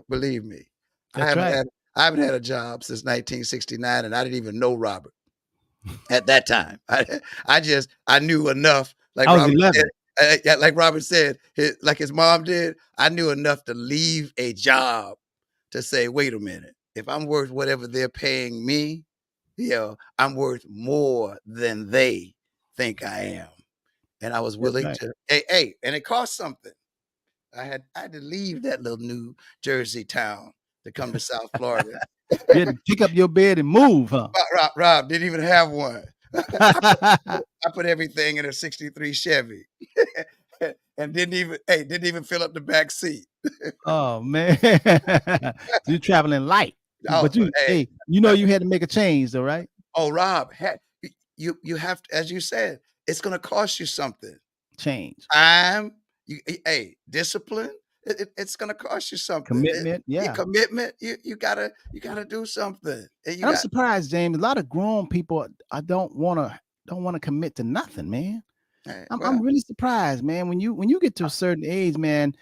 Believe me, I That's haven't right. had I haven't had a job since 1969, and I didn't even know Robert at that time. I knew enough, like I was Robert said, 11. yeah, like Robert said, like his mom did. I knew enough to leave a job to say, wait a minute, if I'm worth whatever they're paying me, I'm worth more than they think I am. And I was That's willing right. to, and it cost something. I had to leave that little New Jersey town to come to South Florida. You had to pick up your bed and move, huh? Rob didn't even have one. I put everything in a '63 Chevy, and didn't even fill up the back seat. Oh man. So you're traveling light. Oh, But you hey, hey, you know you had to make a change though, right? Rob, you have to, as you said, it's going to cost you something. Change. Time, discipline. It's going to cost you something. Commitment. Your Yeah. commitment. You gotta do something. And you And I'm got surprised, James. A lot of grown people I don't wanna commit to nothing, man. I'm well, really surprised, man. When you get to a certain age, man,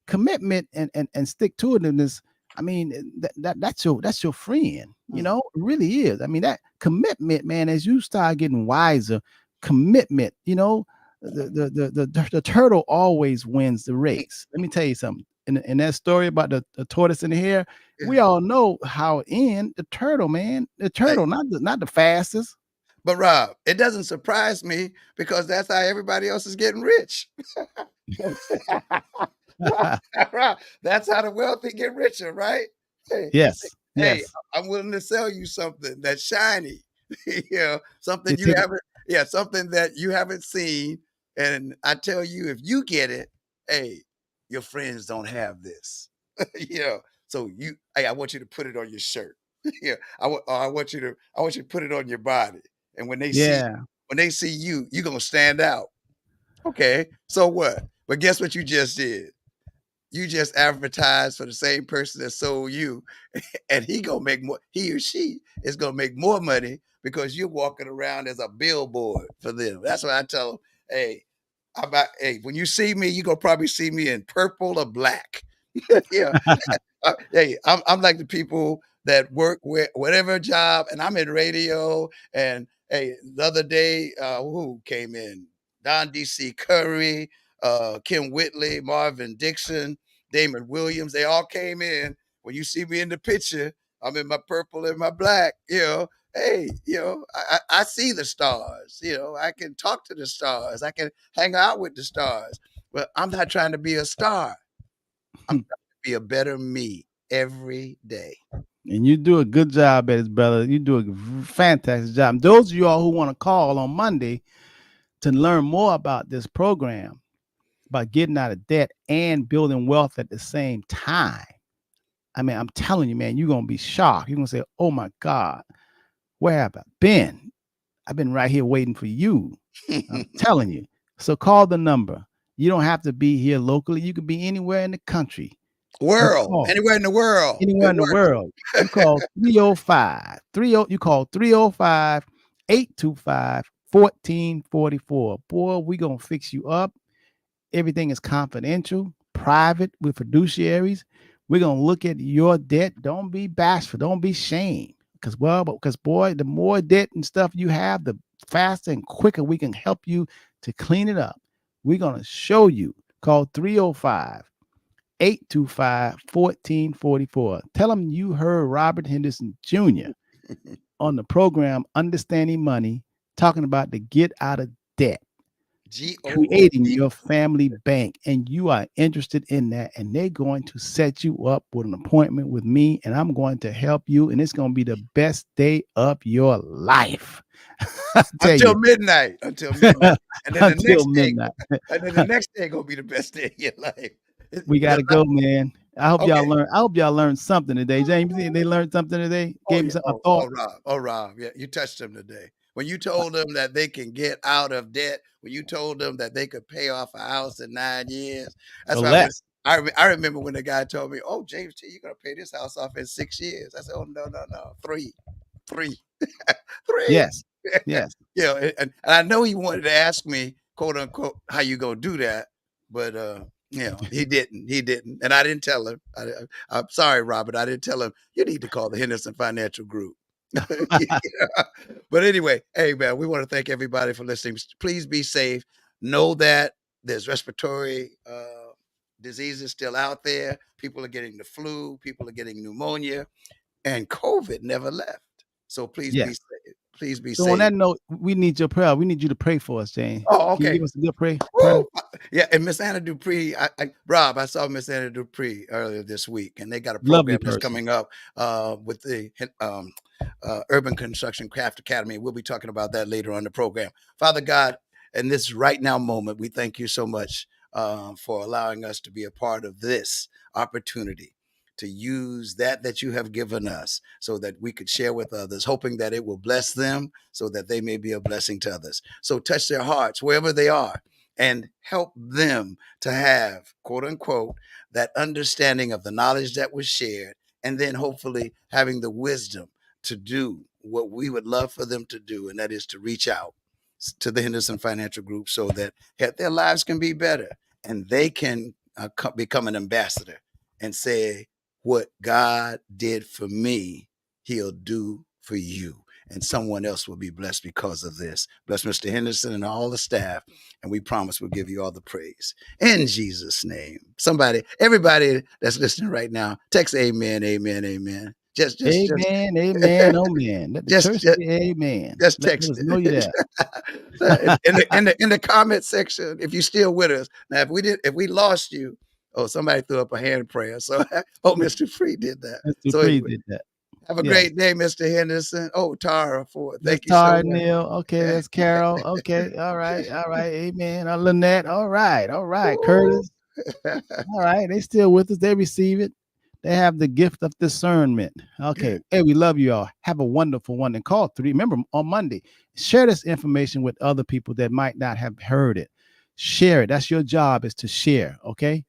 commitment and stick to itiveness. I mean, that's your friend. mm, It really is. I mean, that commitment, man. As you start getting wiser, commitment. The turtle always wins the mm, race. Let me tell you something. In that story about the tortoise and the hare, we yeah. all know how it end. The turtle, man. The Hey, turtle, not the fastest. but Rob, it doesn't surprise me because that's how everybody else is getting rich. Rob, that's how the wealthy get richer, right? Hey, Yes, hey, yes. I'm willing to sell you something that's shiny, They something you take haven't, yeah, something that you haven't seen. And I tell you, if you get it, hey, your friends don't have this, So hey, I want you to put it on your shirt. Yeah, I want you to put it on your body. And Yeah. when they see you, you're gonna stand out. Okay, so what? But guess what you just did? You just advertised for the same person that sold you, and he gonna make more. He or she is gonna make more money because you're walking around as a billboard for them. That's what I tell them. Hey, when you see me, you gonna probably see me in purple or black. Yeah, hey, I'm like the people that work with whatever job, and I'm in radio. And hey, the other day, who came in? Don DC Curry, Kim Whitley, Marvin Dixon, Damon Williams. They all came in. When you see me in the picture, I'm in my purple and my black. Hey, I see the stars. I can talk to the stars. I can hang out with the stars. But I'm not trying to be a star. I'm trying to be a better me every day. And you do a good job at it, brother. You do a fantastic job. Those of y'all who want to call on Monday to learn more about this program, about getting out of debt and building wealth at the same time. I mean, I'm telling you, man, you're gonna be shocked. You're gonna say, "Oh my God, where have I been? I've been right here waiting for you." I'm telling you. So call the number. You don't have to be here locally. You could be anywhere in the country. You World, call. anywhere in the world. Anywhere Good in the work. world. You call 305 you call 305 825 1444. Boy, we gonna fix you up. Everything is confidential, private with fiduciaries. We're gonna look at your debt. Don't be bashful, don't be shamed. Because boy, the more debt and stuff you have, the faster and quicker we can help you to clean it up. We're gonna show you. Call 305 825-1444. Tell them you heard Robert Henderson Jr. on the program Understanding Money talking about the get out of debt, creating GOOD. your family bank, and you are interested in that, and they're going to set you up with an appointment with me, and I'm going to help you, and it's going to be the best day of your life. I tell Until you. midnight. Until midnight. And then the Until next day, midnight. and then the next day gonna be the best day of your life. We got to go, man. I hope y'all Okay. learn. I hope y'all learned something today. James, you think they learned something today? Oh, Gave yeah. me some a thought. Rob. Yeah, you touched them today. When you told them that they can get out of debt, when you told them that they could pay off a house in 9 years, that's For why less. I remember when the guy told me, "Oh, James T, you're gonna pay this house off in 6 years." I said, "Oh, no, 3, 3, 3." Yes. Yes. Yeah, and I know he wanted to ask me, quote unquote, how you gonna do that, but he didn't, and I didn't tell him. I'm sorry, Robert, I didn't tell him. You need to call the Henderson Financial Group. Yeah. But anyway, hey man, we want to thank everybody for listening. Please be safe. Know that there's respiratory diseases still out there. People are getting the flu. People are getting pneumonia, and COVID never left. So please be Yes. safe. Please be So on safe. that note, we need your prayer. We need you to pray for us, James. Oh, Can you okay. give us a good prayer? Woo! Yeah, and Miss Anna Dupree, Rob, I saw Miss Anna Dupree earlier this week, and they got a Lovely program that's person. coming up with the Urban Construction Craft Academy. We'll be talking about that later on the program. Father God, in this right now moment, we thank you so much for allowing us to be a part of this opportunity to use that you have given us so that we could share with others, hoping that it will bless them so that they may be a blessing to others. So touch their hearts wherever they are and help them to have, quote unquote, that understanding of the knowledge that was shared, and then hopefully having the wisdom to do what we would love for them to do, and that is to reach out to the Henderson Financial Group so that their lives can be better and they can become an ambassador and say, what God did for me, he'll do for you. And someone else will be blessed because of this. Bless Mr. Henderson and all the staff. And we promise we'll give you all the praise. In Jesus' name. Everybody that's listening right now, text amen, amen, amen. Amen. Amen. Oh man. Let the church Just say amen. just Let text us know you there. it. in the comment section, if you're still with us. Now, if we lost you, somebody threw up a hand prayer. So Mr. Free did that. Mr. So Free anyway, did that. have a Yes. great day, Mr. Henderson. Oh, Tara, That's thank you so Tara much. Neal. Okay, that's Carol. Okay, all right, amen. Lynette, all right, Curtis. All right, they still with us. They receive it. They have the gift of discernment. Okay. Hey, we love you all. Have a wonderful one. And call 3. Remember, on Monday, share this information with other people that might not have heard it. Share it. That's your job, is to share. Okay.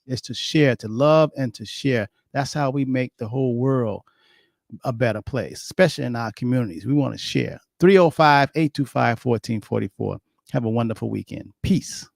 It's to share, to love, and to share. That's how we make the whole world a better place, especially in our communities. We want to share. 305-825-1444. Have a wonderful weekend. Peace.